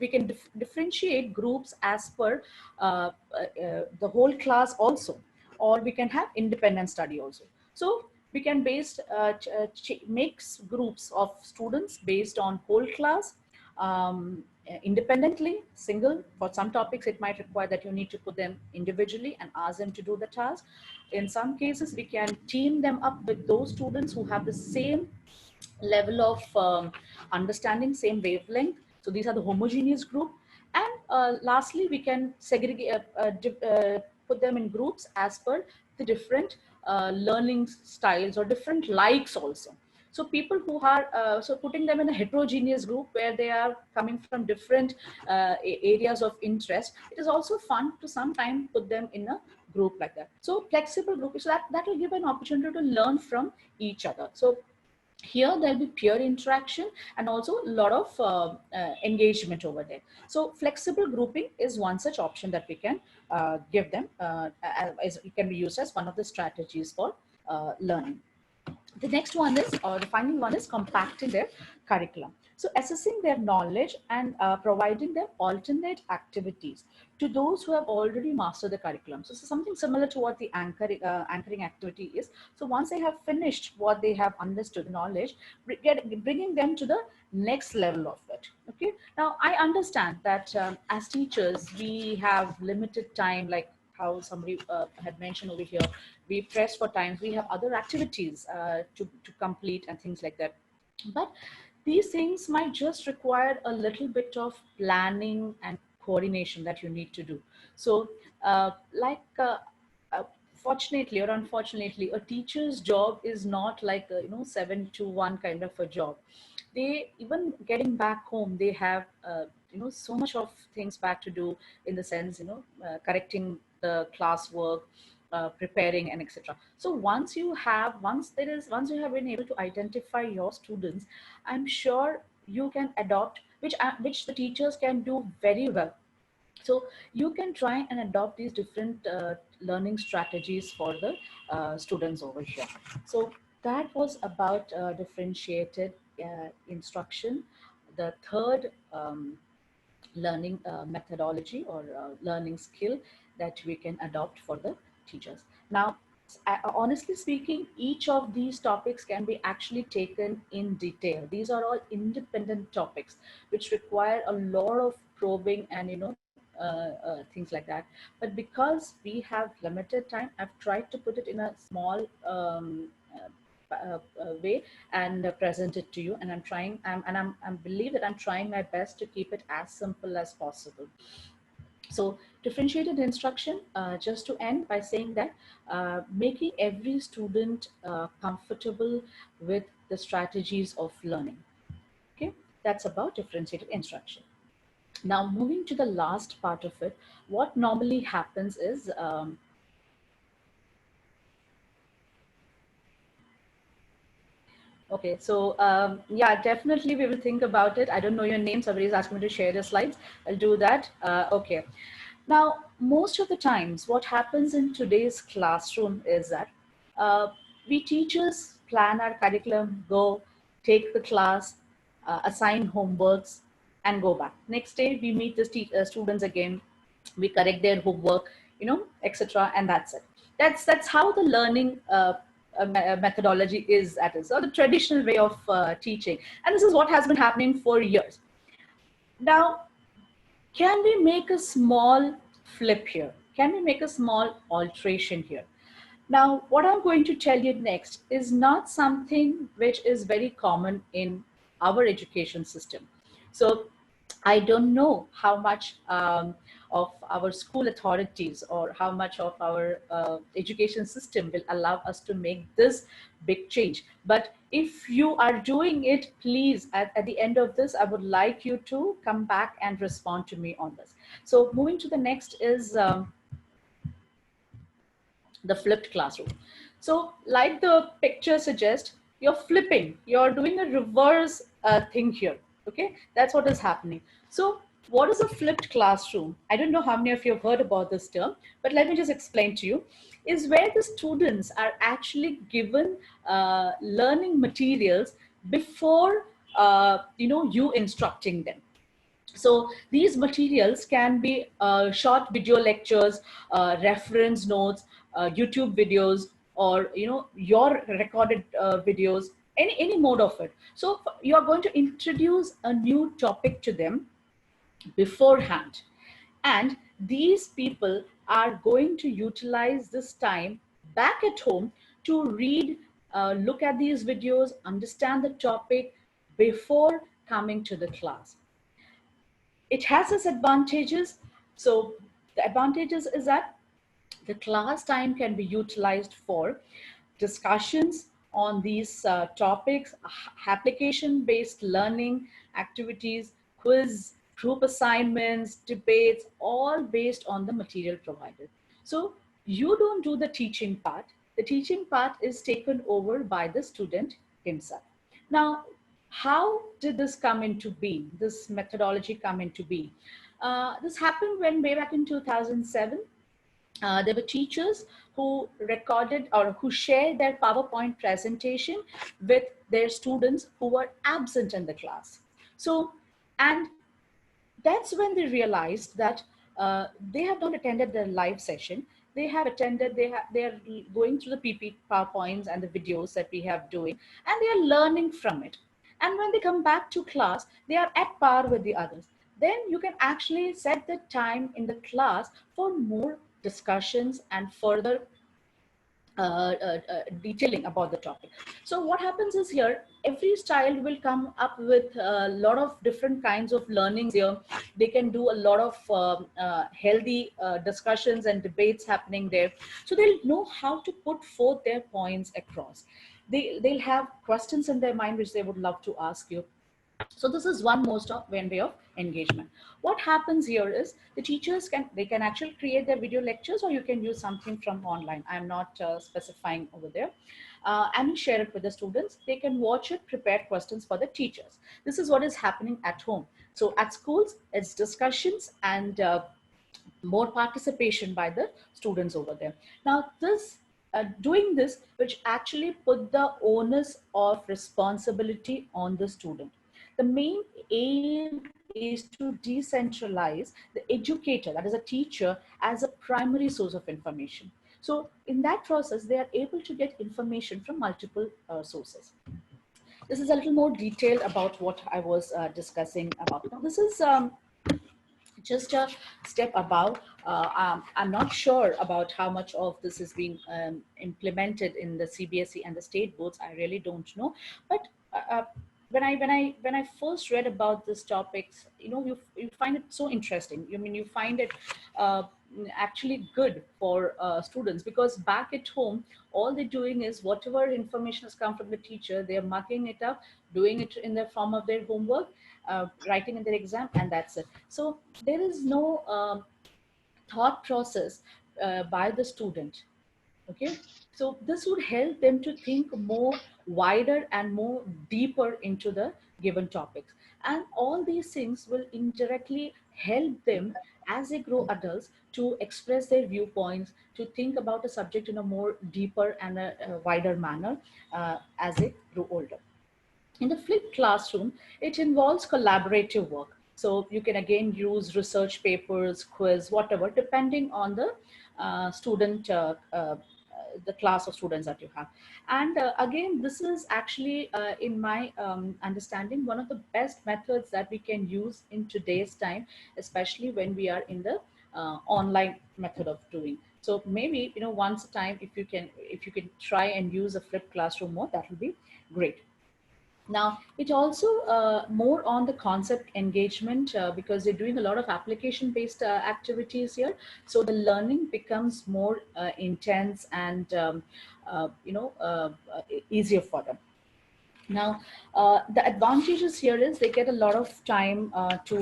we can differentiate groups as per the whole class also, or we can have independent study also. So we can mix groups of students based on whole class, independently, single. For some topics, it might require that you need to put them individually and ask them to do the task. In some cases, we can team them up with those students who have the same level of understanding, same wavelength. So these are the homogeneous group. And lastly, we can segregate, put them in groups as per the different learning styles or different likes also. So people who are, so putting them in a heterogeneous group where they are coming from different areas of interest, it is also fun to sometime put them in a group like that. So flexible group, so that will give an opportunity to learn from each other. So here there'll be peer interaction and also a lot of engagement over there. So flexible grouping is one such option that we can give them, as it can be used as one of the strategies for learning. The next one is, or the final one is, compacting their curriculum. So assessing their knowledge and providing them alternate activities to those who have already mastered the curriculum. So something similar to what the anchoring activity is. So once they have finished what they have understood, knowledge, bringing them to the next level of it. Okay. Now I understand that as teachers, we have limited time, like how somebody had mentioned over here. We press for time, we have other activities to complete and things like that. But these things might just require a little bit of planning and coordination that you need to do. So like fortunately or unfortunately, a teacher's job is not like a 7 to 1 kind of a job. They, even getting back home, they have so much of things back to do, in the sense, correcting the classwork, preparing, and etc. So once you have been able to identify your students, I'm sure you can adopt, which the teachers can do very well. So you can try and adopt these different learning strategies for the students over here. So that was about differentiated instruction, the third learning methodology or learning skill that we can adopt for the teachers. Now, honestly speaking, each of these topics can be actually taken in detail. These are all independent topics which require a lot of probing and things like that. But because we have limited time, I've tried to put it in a small way and present it to you, and I believe that I'm trying my best to keep it as simple as possible. So differentiated instruction, just to end by saying that making every student comfortable with the strategies of learning. Okay, that's about differentiated instruction. Now moving to the last part of it, what normally happens is okay, so yeah, definitely we will think about it. I don't know your name. Somebody's asking me to share the slides. I'll do that. Okay. Now, most of the times, what happens in today's classroom is that we teachers plan our curriculum, go take the class, assign homeworks, and go back. Next day, we meet the students again. We correct their homework, etc. And that's it. That's how the learning methodology is at it. So the traditional way of teaching, and this is what has been happening for years. Now, can we make a small flip here? Can we make a small alteration here? Now, what I'm going to tell you next is not something which is very common in our education system. So I don't know how much of our school authorities or how much of our education system will allow us to make this big change. But if you are doing it, please, at the end of this, I would like you to come back and respond to me on this. So moving to the next is the flipped classroom. So like the picture suggests, you're flipping, you're doing a reverse thing here. Okay, that's what is happening. So what is a flipped classroom? I don't know how many of you have heard about this term, but let me just explain to you. Is where the students are actually given learning materials before you instructing them. So these materials can be short video lectures, reference notes, YouTube videos, or your recorded videos, any mode of it. So you are going to introduce a new topic to them beforehand, and these people are going to utilize this time back at home to read, look at these videos, understand the topic before coming to the class. It has its advantages. So the advantages is that the class time can be utilized for discussions on these topics, application based learning activities, quiz, group assignments, debates, all based on the material provided. So you don't do the teaching part. The teaching part is taken over by the student himself. Now, how did this come into being? This methodology come into being? This happened when way back in 2007, there were teachers who recorded or who shared their PowerPoint presentation with their students who were absent in the class. So, and that's when they realized that they have not attended the live session. They have attended, they are going through the PP PowerPoints and the videos that we have doing, and they are learning from it. And when they come back to class, they are at par with the others. Then you can actually set the time in the class for more discussions and further detailing about the topic. So what happens is here, every child will come up with a lot of different kinds of learnings here. They can do a lot of healthy discussions and debates happening there. So they'll know how to put forth their points across. They'll have questions in their mind which they would love to ask you. So this is one way of engagement. What happens here is the teachers can actually create their video lectures, or you can use something from online. I'm not specifying over there. And share it with the students. They can watch it, prepare questions for the teachers. This is what is happening at home. So at schools, it's discussions and more participation by the students over there. Now this doing this, which actually put the onus of responsibility on the student. The main aim is to decentralize the educator, that is a teacher, as a primary source of information. So in that process, they are able to get information from multiple sources. This is a little more detailed about what I was discussing about. Now, this is just a step above. I'm not sure about how much of this is being implemented in the CBSE and the state boards. I really don't know. But when I first read about this topics, you find it so interesting. You find it uh, actually good for students, because back at home, all they're doing is whatever information has come from the teacher, they're mucking it up, doing it in the form of their homework, writing in their exam, and that's it. So there is no thought process by the student. Okay, so this would help them to think more wider and more deeper into the given topics, and all these things will indirectly help them as they grow adults to express their viewpoints, to think about a subject in a more deeper and a wider manner as they grow older. In the flipped classroom, it involves collaborative work. So you can again use research papers, quiz, whatever, depending on the student, the class of students that you have. And again, this is actually, in my understanding, one of the best methods that we can use in today's time, especially when we are in the online method of doing. So maybe, once a time, if you can try and use a flipped classroom more, that will be great. Now, it also more on the concept engagement, because they're doing a lot of application-based activities here. So the learning becomes more intense and easier for them. Now, the advantages here is they get a lot of time to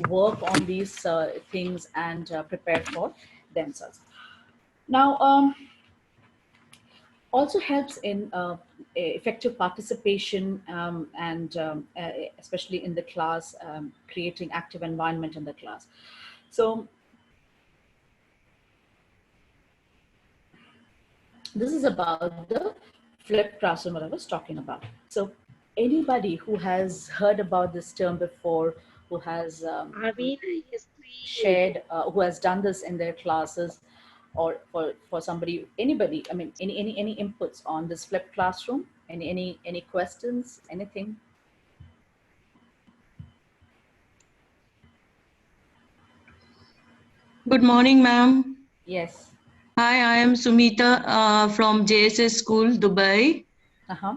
work on these things and prepare for themselves. Now, also helps in effective participation, and especially in the class, creating active environment in the class. So this is about the flipped classroom that I was talking about. So anybody who has heard about this term before, who has shared, who has done this in their classes, or for somebody, anybody, I mean, any inputs on this flipped classroom? Any questions, anything? Good morning, ma'am. Yes. Hi, I am Sumita from JSS School, Dubai. Uh-huh.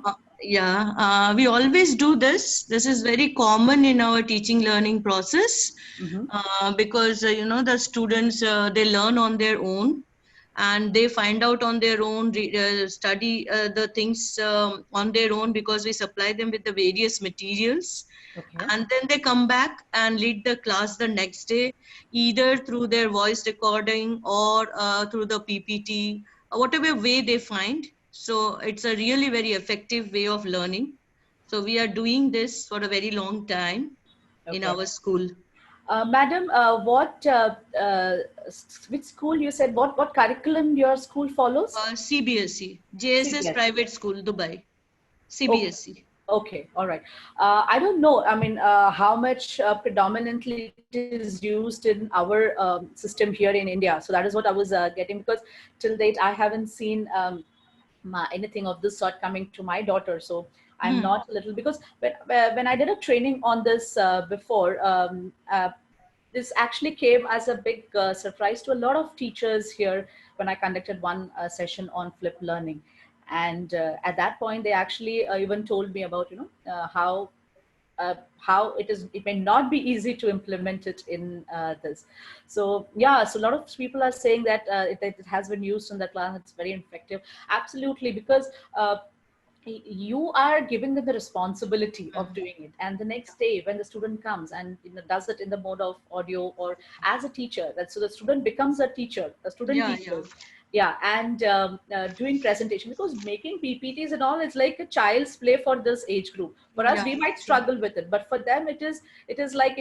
We always do this. This is very common in our teaching learning process, Mm-hmm. because the students, they learn on their own, and they find out on their own, study the things on their own, because we supply them with the various materials, Okay. and then they come back and lead the class the next day, either through their voice recording or through the PPT, whatever way they find. So it's a really very effective way of learning. So we are doing this for a very long time in Okay. our school. Madam, which school you said, what curriculum your school follows? CBSE, JSS CBS. Private School, Dubai. Okay. CBSE. Okay, all right. I don't know, I mean, how much predominantly it is used in our system here in India. So that is what I was getting, because till date I haven't seen anything of this sort coming to my daughter. So I'm Hmm. not a little, because when I did a training on this before, this actually came as a big surprise to a lot of teachers here when I conducted one session on flip learning. And at that point, they actually even told me about, how it may not be easy to implement it in this. So yeah, so a lot of people are saying that it has been used in the class, it's very effective. Absolutely, because you are giving them the responsibility of doing it, and the next day when the student comes and does it in the mode of audio or as a teacher, that so the student becomes a teacher, the student Yeah, yeah, teachers. Yeah, and doing presentation, because making PPTs and all, it's like a child's play for this age group. For us, yeah, we might true. struggle with it, but for them it is like,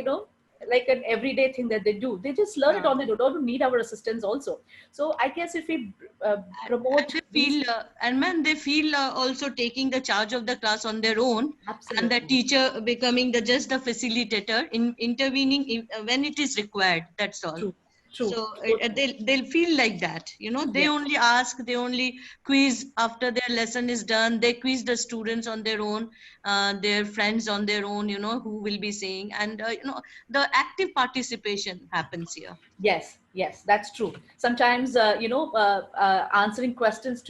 like an everyday thing that they do. They just learn it Yeah. on their own, don't need our assistance also. So I guess if we And promote they these. feel, and man, they feel also taking the charge of the class on their own, and the Absolutely. teacher becoming the just the facilitator in intervening when it is required. That's all. True, true, So totally. they'll feel like that. They Yes, only ask, they only quiz after their lesson is done. They quiz the students on their own, their friends on their own. Who will be saying, and the active participation happens here. yes, yes, that's true. Sometimes, answering questions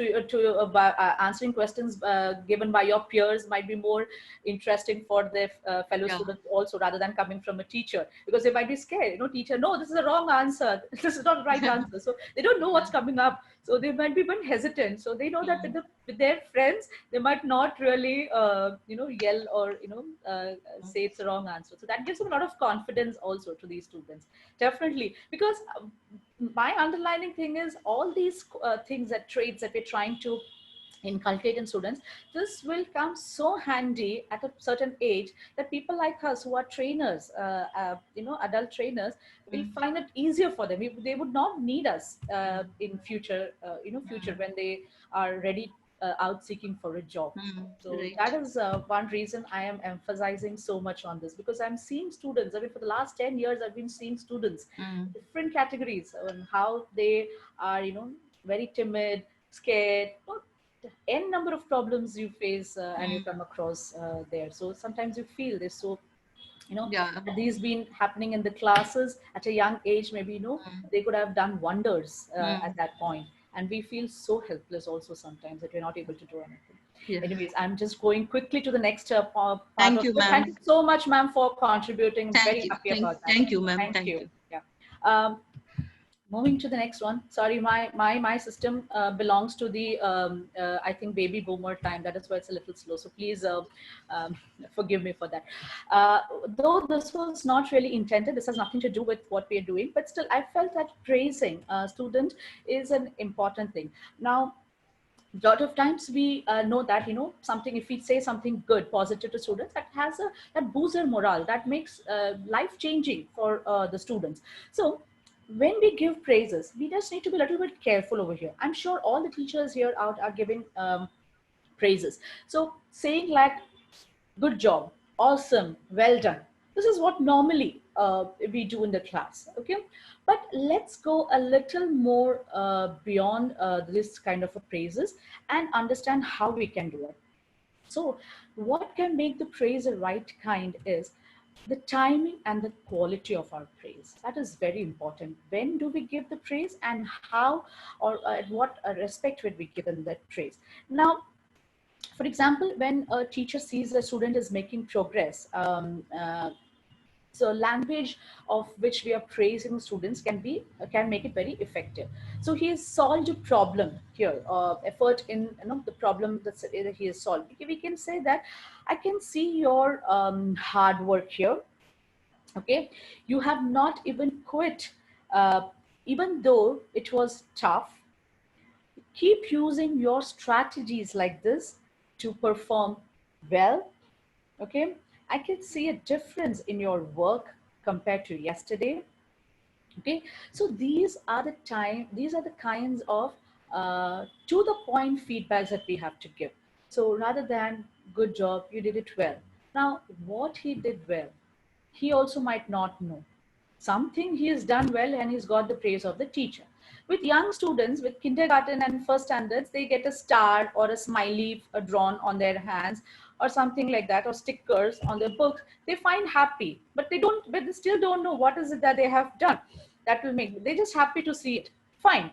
answering questions given by your peers might be more interesting for their fellow Yeah, students also, rather than coming from a teacher, because they might be scared. Teacher, no, this is the wrong answer. This is not the right answer. So they don't know yeah. what's coming up. So they might be even hesitant. So they know that Mm, with their friends, they might not really, yell or, mm, say it's a wrong answer. So that gives them a lot of confidence also to these students. Definitely, because my underlining thing is all these things, that traits that we're trying to inculcate in students, this will come so handy at a certain age, that people like us who are trainers, adult trainers, will mm, find it easier for them. They would not need us mm, in future, future, mm, when they are ready, out seeking for a job. So right. that is one reason I am emphasizing so much on this, because I'm seeing students. I mean, for the last 10 years, I've been seeing students, Mm, different categories, and how they are, very timid, scared, n number of problems you face, and you mm, come across there. So sometimes you feel this. So you know, Yeah. had these been happening in the classes at a young age, maybe, you know, Mm. they could have done wonders at Mm. that point. And we feel so helpless also sometimes that we're not able to do anything. Yeah. Anyways, I'm just going quickly to the next part Thank of you, it. Thank ma'am. you so much, ma'am, for contributing. Very Thank you. happy about that. Thank you, ma'am. Thank Thank you. you. Yeah. Moving to the next one. Sorry, my system belongs to the I think baby boomer time. That is why it's a little slow. So please um, forgive me for that. Uh, though this was not really intended, this has nothing to do with what we are doing. But still, I felt that praising a student is an important thing. Now, a lot of times we know that, you know, something, if we say something good positive to students, that has a, that boosts their morale, that makes life changing for the students. So when we give praises, we just need to be a little bit careful over here. I'm sure all the teachers here out are giving praises. So saying like, good job, awesome, well done, this is what normally we do in the class, okay? But let's go a little more beyond this kind of a praises and understand how we can do it. So what can make the praise the right kind is the timing and the quality of our praise. That is very important. When do we give the praise, and how, or at what respect would we give them that praise? Now, for example, when a teacher sees a student is making progress, so language of which we are praising students can make it very effective. So he has solved a problem here, effort in, you know, the problem that he has solved. We can say that, I can see your hard work here, okay? You have not even quit, uh, even though it was tough. Keep using your strategies like this to perform well, okay? I can see a difference in your work compared to yesterday, okay? So these are the kinds of to the point feedbacks that we have to give. So rather than good job, you did it well. Now, what he did well, he also might not know. Something he has done well and he's got the praise of the teacher. With young students, with kindergarten and first standards, they get a star or a smiley drawn on their hands or something like that, or stickers on their book. They find happy, but they still don't know what is it that they have done that will make, they're just happy to see it. Fine.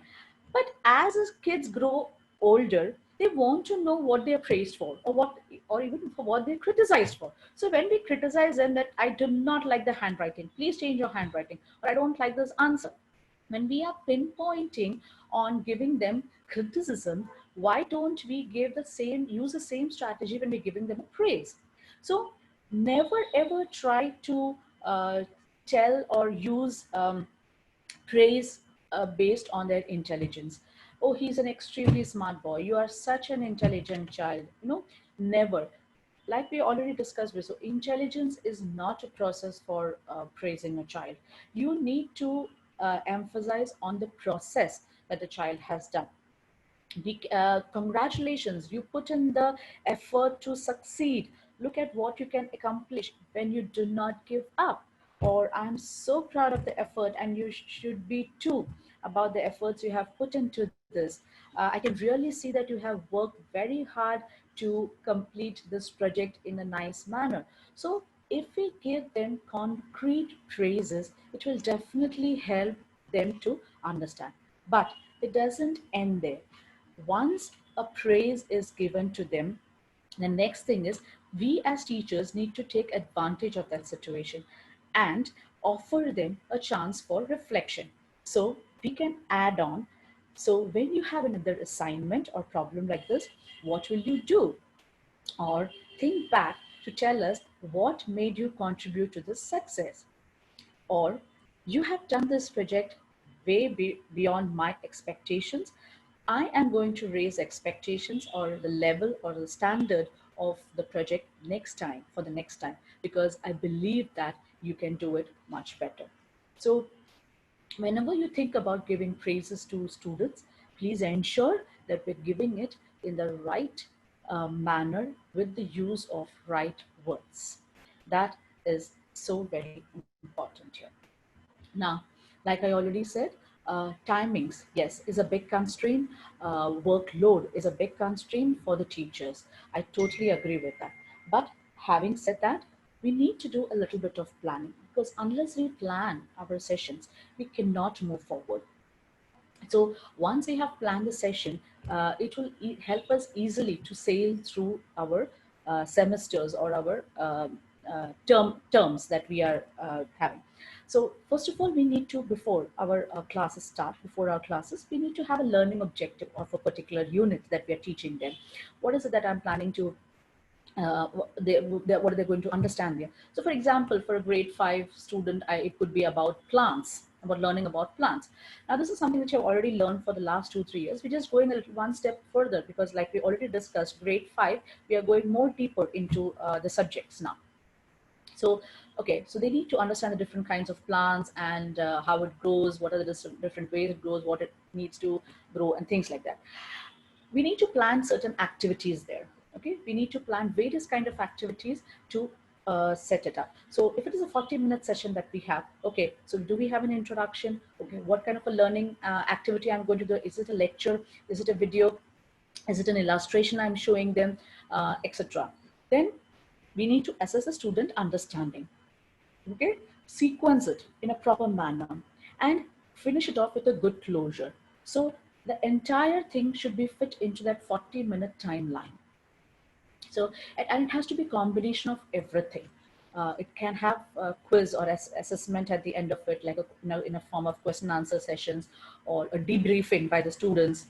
But as kids grow older, they want to know what they are praised for, or what, or even for what they're criticized for. So when we criticize them that I do not like the handwriting, please change your handwriting, or I don't like this answer. When we are pinpointing on giving them criticism, why don't we use the same strategy when we're giving them a praise? So never ever try to tell or use praise based on their intelligence. Oh, he's an extremely smart boy. You are such an intelligent child. You know, never. Like we already discussed before, so intelligence is not a process for praising a child. You need to emphasize on the process that the child has done. Congratulations, you put in the effort to succeed. Look at what you can accomplish when you do not give up. Or I'm so proud of the effort, and you should be too, about the efforts you have put into this. I can really see that you have worked very hard to complete this project in a nice manner. So if we give them concrete praises, it will definitely help them to understand. But it doesn't end there. Once a praise is given to them, the next thing is, we as teachers need to take advantage of that situation and offer them a chance for reflection. So we can add on. So when you have another assignment or problem like this, what will you do? Or think back to tell us what made you contribute to this success. Or you have done this project beyond my expectations. I am going to raise expectations, or the level or the standard of the project next time, for the next time, because I believe that you can do it much better. So whenever you think about giving praises to students, please ensure that we're giving it in the right manner with the use of right words. That is so very important here. Now, like I already said, timings, yes, is a big constraint. Workload is a big constraint for the teachers. I totally agree with that. But having said that, we need to do a little bit of planning, because unless we plan our sessions, we cannot move forward. So once we have planned the session, it will help us easily to sail through our semesters or our terms that we are having. So first of all, we need to, before our classes start, before our classes, we need to have a learning objective of a particular unit that we are teaching them. What is it that I'm planning to what are they going to understand there? So for example, for a grade 5 student, it could be about plants, about learning about plants. Now this is something which I've already learned for the last 2-3 years. We're just going a little one step further, because like we already discussed, grade 5, we are going more deeper into the subjects now. So okay, so they need to understand the different kinds of plants and how it grows, what are the different ways it grows, what it needs to grow, and things like that. We need to plan certain activities there. Okay, we need to plan various kind of activities to set it up. So if it is a 40-minute session that we have, okay, so do we have an introduction? Okay, what kind of a learning activity I'm going to do? Is it a lecture? Is it a video? Is it an illustration I'm showing them, etc.? Then we need to assess the student understanding. Okay, sequence it in a proper manner and finish it off with a good closure. So the entire thing should be fit into that 40-minute timeline. So, and it has to be a combination of everything. It can have a quiz or assessment at the end of it, like in a form of question answer sessions or a debriefing by the students.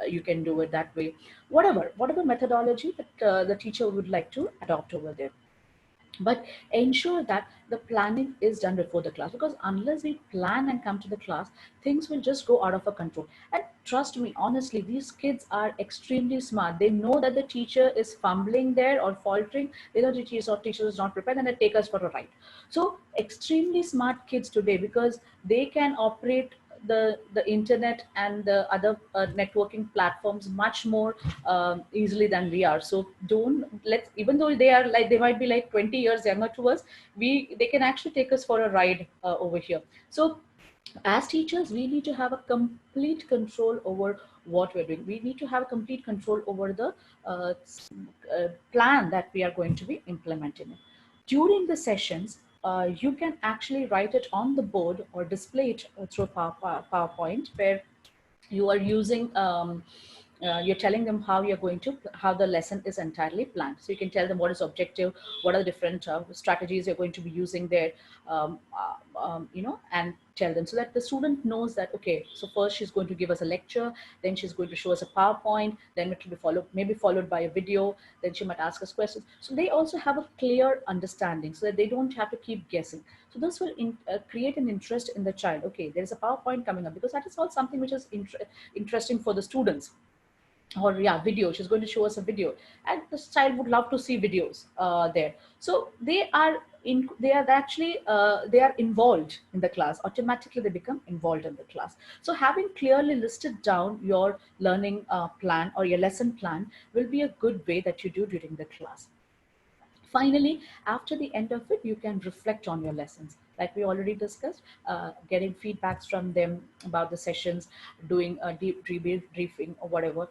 You can do it that way. Whatever methodology that the teacher would like to adopt over there. But ensure that the planning is done before the class, because unless we plan and come to the class, things will just go out of our control. And trust me, honestly, these kids are extremely smart. They know that the teacher is fumbling there or faltering. They know the teacher is not prepared, and they take us for a ride. So extremely smart kids today, because they can operate the internet and the other networking platforms much more easily than we are. So don't let's, even though they might be like 20 years younger to us, they can actually take us for a ride over here. So as teachers, we need to have a complete control over what we're doing. We need to have complete control over the plan that we are going to be implementing. During the sessions, you can actually write it on the board or display it through PowerPoint, where you are using you're telling them how the lesson is entirely planned. So you can tell them what is objective, what are the different strategies you're going to be using there, and tell them, so that the student knows that, okay, so first she's going to give us a lecture, then she's going to show us a PowerPoint, then it will be maybe followed by a video, then she might ask us questions. So they also have a clear understanding, so that they don't have to keep guessing. So this will create an interest in the child. Okay, there is a PowerPoint coming up, because that is all something which is interesting for the students. Or yeah, video, she's going to show us a video, and the child would love to see videos there. So they are involved in the class. Automatically they become involved in the class. So having clearly listed down your learning plan or your lesson plan will be a good way that you do during the class. Finally, after the end of it, you can reflect on your lessons. Like we already discussed, getting feedbacks from them about the sessions, doing a deep debriefing or whatever,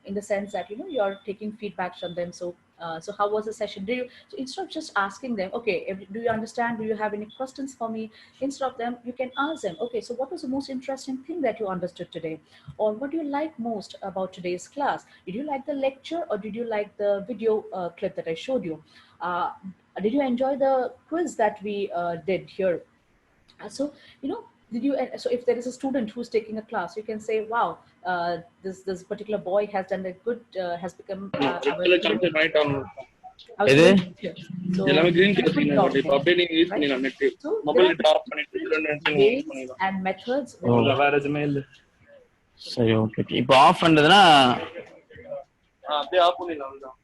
in the sense that, you're taking feedbacks from them. So how was the session? So instead of just asking them, okay, do you understand? Do you have any questions for me? Instead of them, you can ask them, okay, so what was the most interesting thing that you understood today? Or what do you like most about today's class? Did you like the lecture, or did you like the video clip that I showed you? Uh, did you enjoy the quiz that we did here? So, so if there is a student who's taking a class, you can say, wow, this particular boy has done a good, has become our எது student teacher. So எல்லாமே green you colour put it signal out வருது. இப்போ there, அப்படியே நீங்க use right? பண்ணிடலாம் net. So there mobile are net off பண்ணிட்டு இதுல different net use ways பண்ணிடலாம். and methods ஓ இல்ல வேற எதுவுமே இல்ல. சரி ஓகே. இப்போ ஆஃப் பண்றதுன்னா அப்படியே ஆஃப் பண்ணிடலாம். அவ்வளவுதான்.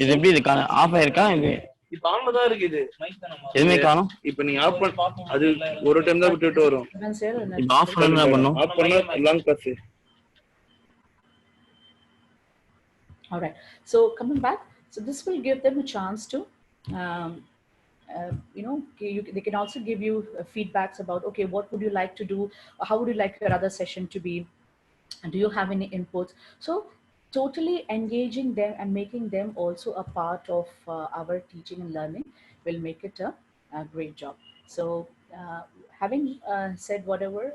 இது எப்படி இது ஆஃப் ஆயிருக்கா? இது இப்போ ஆன்ல தான் இருக்கு. இது எதுவுமே காணும். இப்போ நீங்க ஆஃப் பண்ண அது ஒரு டைம் தான் விட்டு வரும். even share and இப்போ ஆஃப் பண்ணணும் என்ன பண்ணும்? ஆஃப் பண்ணா long pass. all right. So coming back, so this will give them a chance to um, they can also give you feedbacks about, okay, what would you like to do? How would you like your other session to be? And do you have any inputs? So totally engaging them and making them also a part of our teaching and learning will make it a great job. So, having said whatever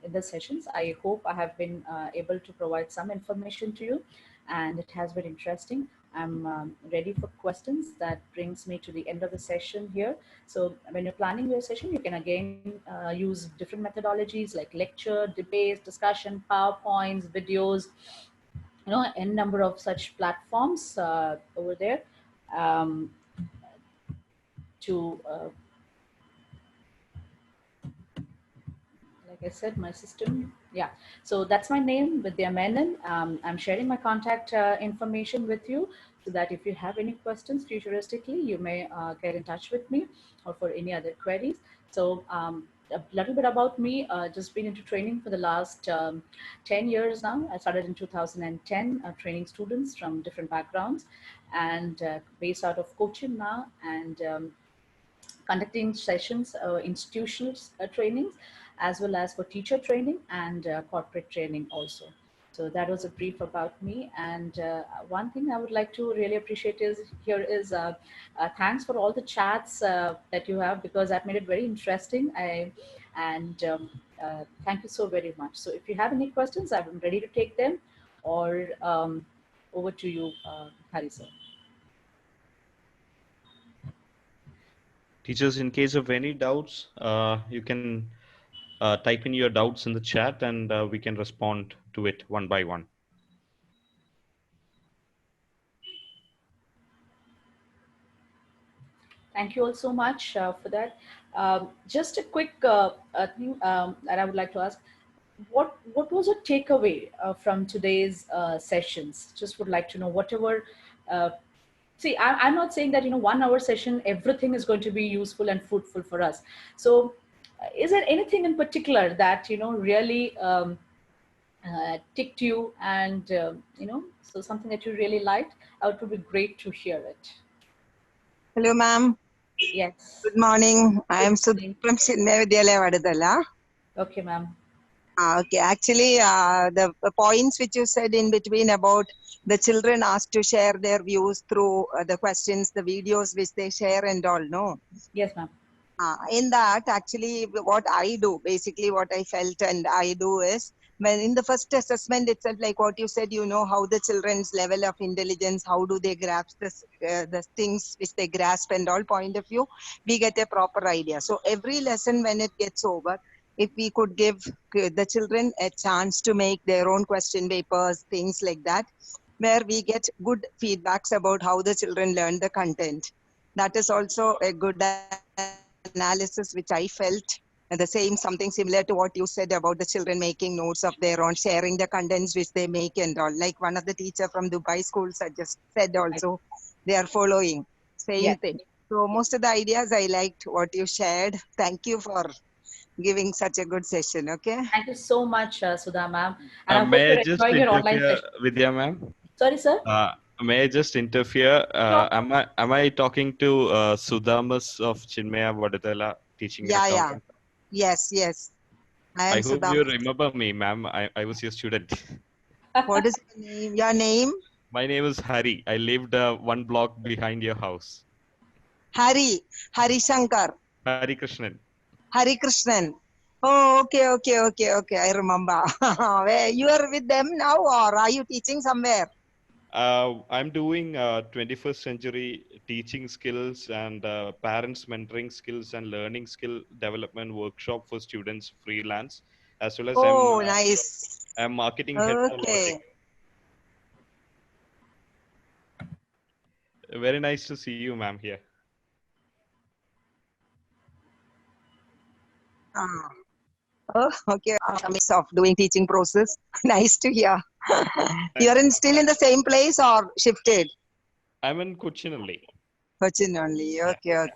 in the sessions, I hope I have been able to provide some information to you, and it has been interesting. I'm ready for questions. That brings me to the end of the session here. So when you're planning your session, you can again use different methodologies like lecture, debates, discussion, PowerPoints, videos, n number of such platforms over there um, to like I said, my system. Yeah. So that's my name, Vidhya Menon. I'm sharing my contact information with you so that if you have any questions futuristically, you may get in touch with me or for any other queries. So a little bit about me, just been into training for the last 10 years now. I started in 2010 training students from different backgrounds and based out of Cochin now, and conducting sessions, institutional trainings, as well as for teacher training and corporate training also. So that was a brief about me. And one thing I would like to really appreciate is here is thanks for all the chats that you have, because that made it very interesting. Thank you so very much. So if you have any questions, I'm ready to take them, or over to you, Hari sir. Teachers, in case of any doubts, you can type in your doubts in the chat, and we can respond to it one by one. Thank you all so much for that. Just a quick thing that I would like to ask. What was a takeaway from today's sessions? Just would like to know whatever. See, I'm not saying that 1 hour session everything is going to be useful and fruitful for us. So, is there anything in particular that really ticked you, and so something that you really liked? It would be great to hear it. Hello, ma'am. Yes. Good morning. I am Good Sudh morning. from CMA Vadadala. Okay, ma'am. Okay, actually, the points which you said in between about the children asked to share their views through the questions, the videos which they share and all, no? Yes, ma'am. In that, actually, what I do, basically what I felt and I do is, when in the first assessment itself, like what you said, how the children's level of intelligence, how do they grasp this, the things which they grasp and all point of view, we get a proper idea. So every lesson when it gets over, if we could give the children a chance to make their own question papers, things like that, where we get good feedbacks about how the children learn the content. That is also a good analysis which I felt, the same, something similar to what you said about the children making notes of their own, sharing the contents which they make and all. Like one of the teacher from Dubai school just said Right. also, they are following. Same Yes. thing. So most of the ideas I liked what you shared. Thank you for giving such a good session. Okay. Thank you so much, Sudha ma'am. And I hope May I you're just enjoying your online interfere, session. Vidya ma'am? Sorry, sir. May I just interfere? Sure. Am I talking to Sudhamas of Chinmaya Vadadala teaching Yeah, yeah. accountant? Yes, yes. I I am hope you Sudham. remember me, ma'am. I was your student. What is your name? Your name? My name is Hari. I lived one block behind your house. Hari Shankar. Hari Krishnan. Hari Krishnan. Oh, okay. I remember. Where you are with them now, or are you teaching somewhere? I'm doing 21st century teaching skills and parents mentoring skills and learning skill development workshop for students freelance, as well as Oh, nice. I'm marketing head for Logic. Okay. Very nice to see you, ma'am, here. Ah. Oh, okay. A mix of doing teaching process. Nice to hear. You're still in the same place or shifted? I'm in Cochin only. Cochin only. Okay.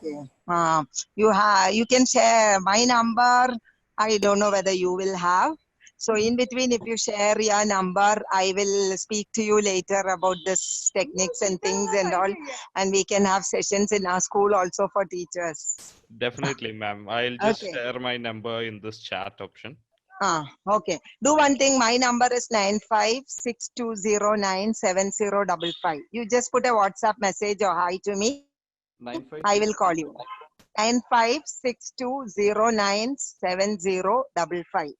You can share my number. I don't know whether you will have. So in between, if you share your number, I will speak to you later about this techniques and things and all. And we can have sessions in our school also for teachers. Definitely, ma'am. I'll just Okay. share my number in this chat option. Okay. Do one thing. My number is 9562097055. You just put a WhatsApp message or hi to me. I will call you. 9562097055.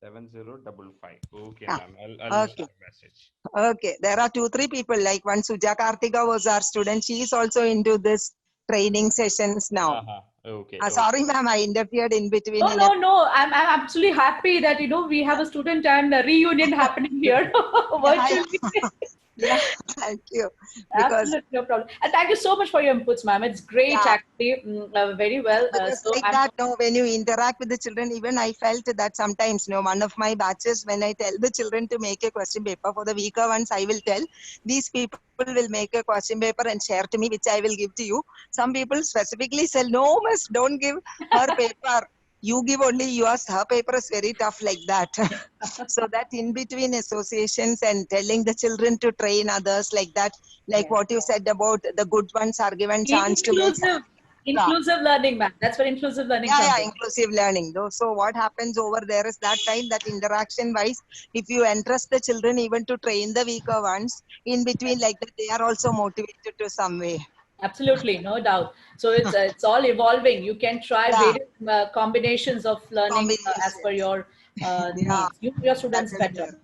7055. Okay, Ah, ma'am. I'll okay. message. Okay. There are 2-3 people. Like one Suja Kartika was our student. She is also into this training sessions now. Uh-huh. Okay. Sorry, ma'am. I interfered in between. No, no, no. I'm absolutely happy that we have a student and a reunion happening here Yeah, virtually. yeah. Thank you. Because Absolutely no problem. And thank you so much for your inputs, ma'am. It's great, yeah. actually. Very well. Because So like I'm that, no, when you interact with the children, even I felt that sometimes, one of my batches, when I tell the children to make a question paper for the weaker ones, I will tell these people will make a question paper and share to me, which I will give to you. Some people specifically say, no, miss, don't give her paper. You give only yours. Her paper is very tough like that. So that in between associations and telling the children to train others like that, like yeah. what you said about the good ones are given chance to make. Inclusive, Yeah. inclusive learning, ma'am. That's where inclusive learning comes Yeah, in. inclusive learning. Though, so what happens over there is that time, that interaction wise, if you entrust the children even to train the weaker ones, in between like that, they are also motivated to some way. Absolutely, no doubt. So it's all evolving. You can try Yeah, various combinations of learning as per combinations. your Yeah, needs. You know your that students is better. there.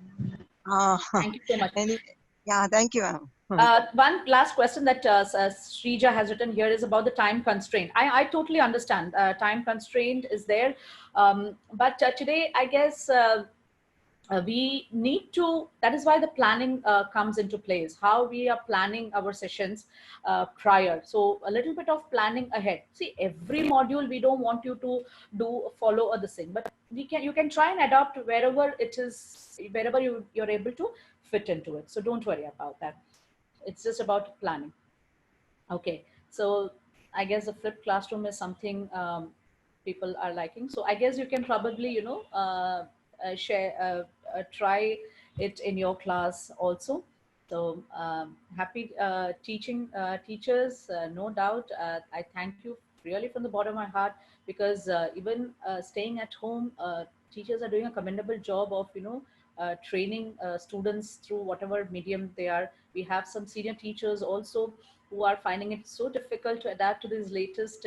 Uh, Thank you so much. anyway, yeah, thank you, ma'am. One last question that Srija has written here is about the time constraint. I totally understand. Time constraint is there. But today, I guess we need to, that is why the planning comes into place, how we are planning our sessions prior. So a little bit of planning ahead. See, every module we don't want you to follow the same, but you can try and adapt wherever it is, wherever you're able to fit into it. So don't worry about that. It's just about planning. Okay, so I guess the flipped classroom is something people are liking. So I guess you can probably, share, try it in your class also. So happy teaching teachers, no doubt. I thank you really from the bottom of my heart, because even staying at home, teachers are doing a commendable job of, training students through whatever medium they are. We have some senior teachers also who are finding it so difficult to adapt to these latest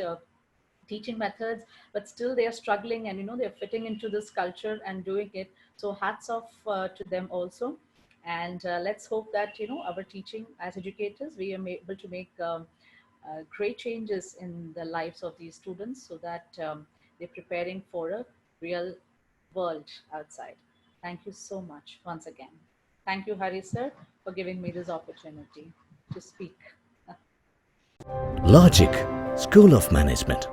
teaching methods, but still they are struggling, and they're fitting into this culture and doing it. So hats off to them also. And let's hope that our teaching as educators, we are able to make great changes in the lives of these students, so that they're preparing for a real world outside. Thank you so much once again. Thank you, Hari sir, for giving me this opportunity to speak. Logic School of Management.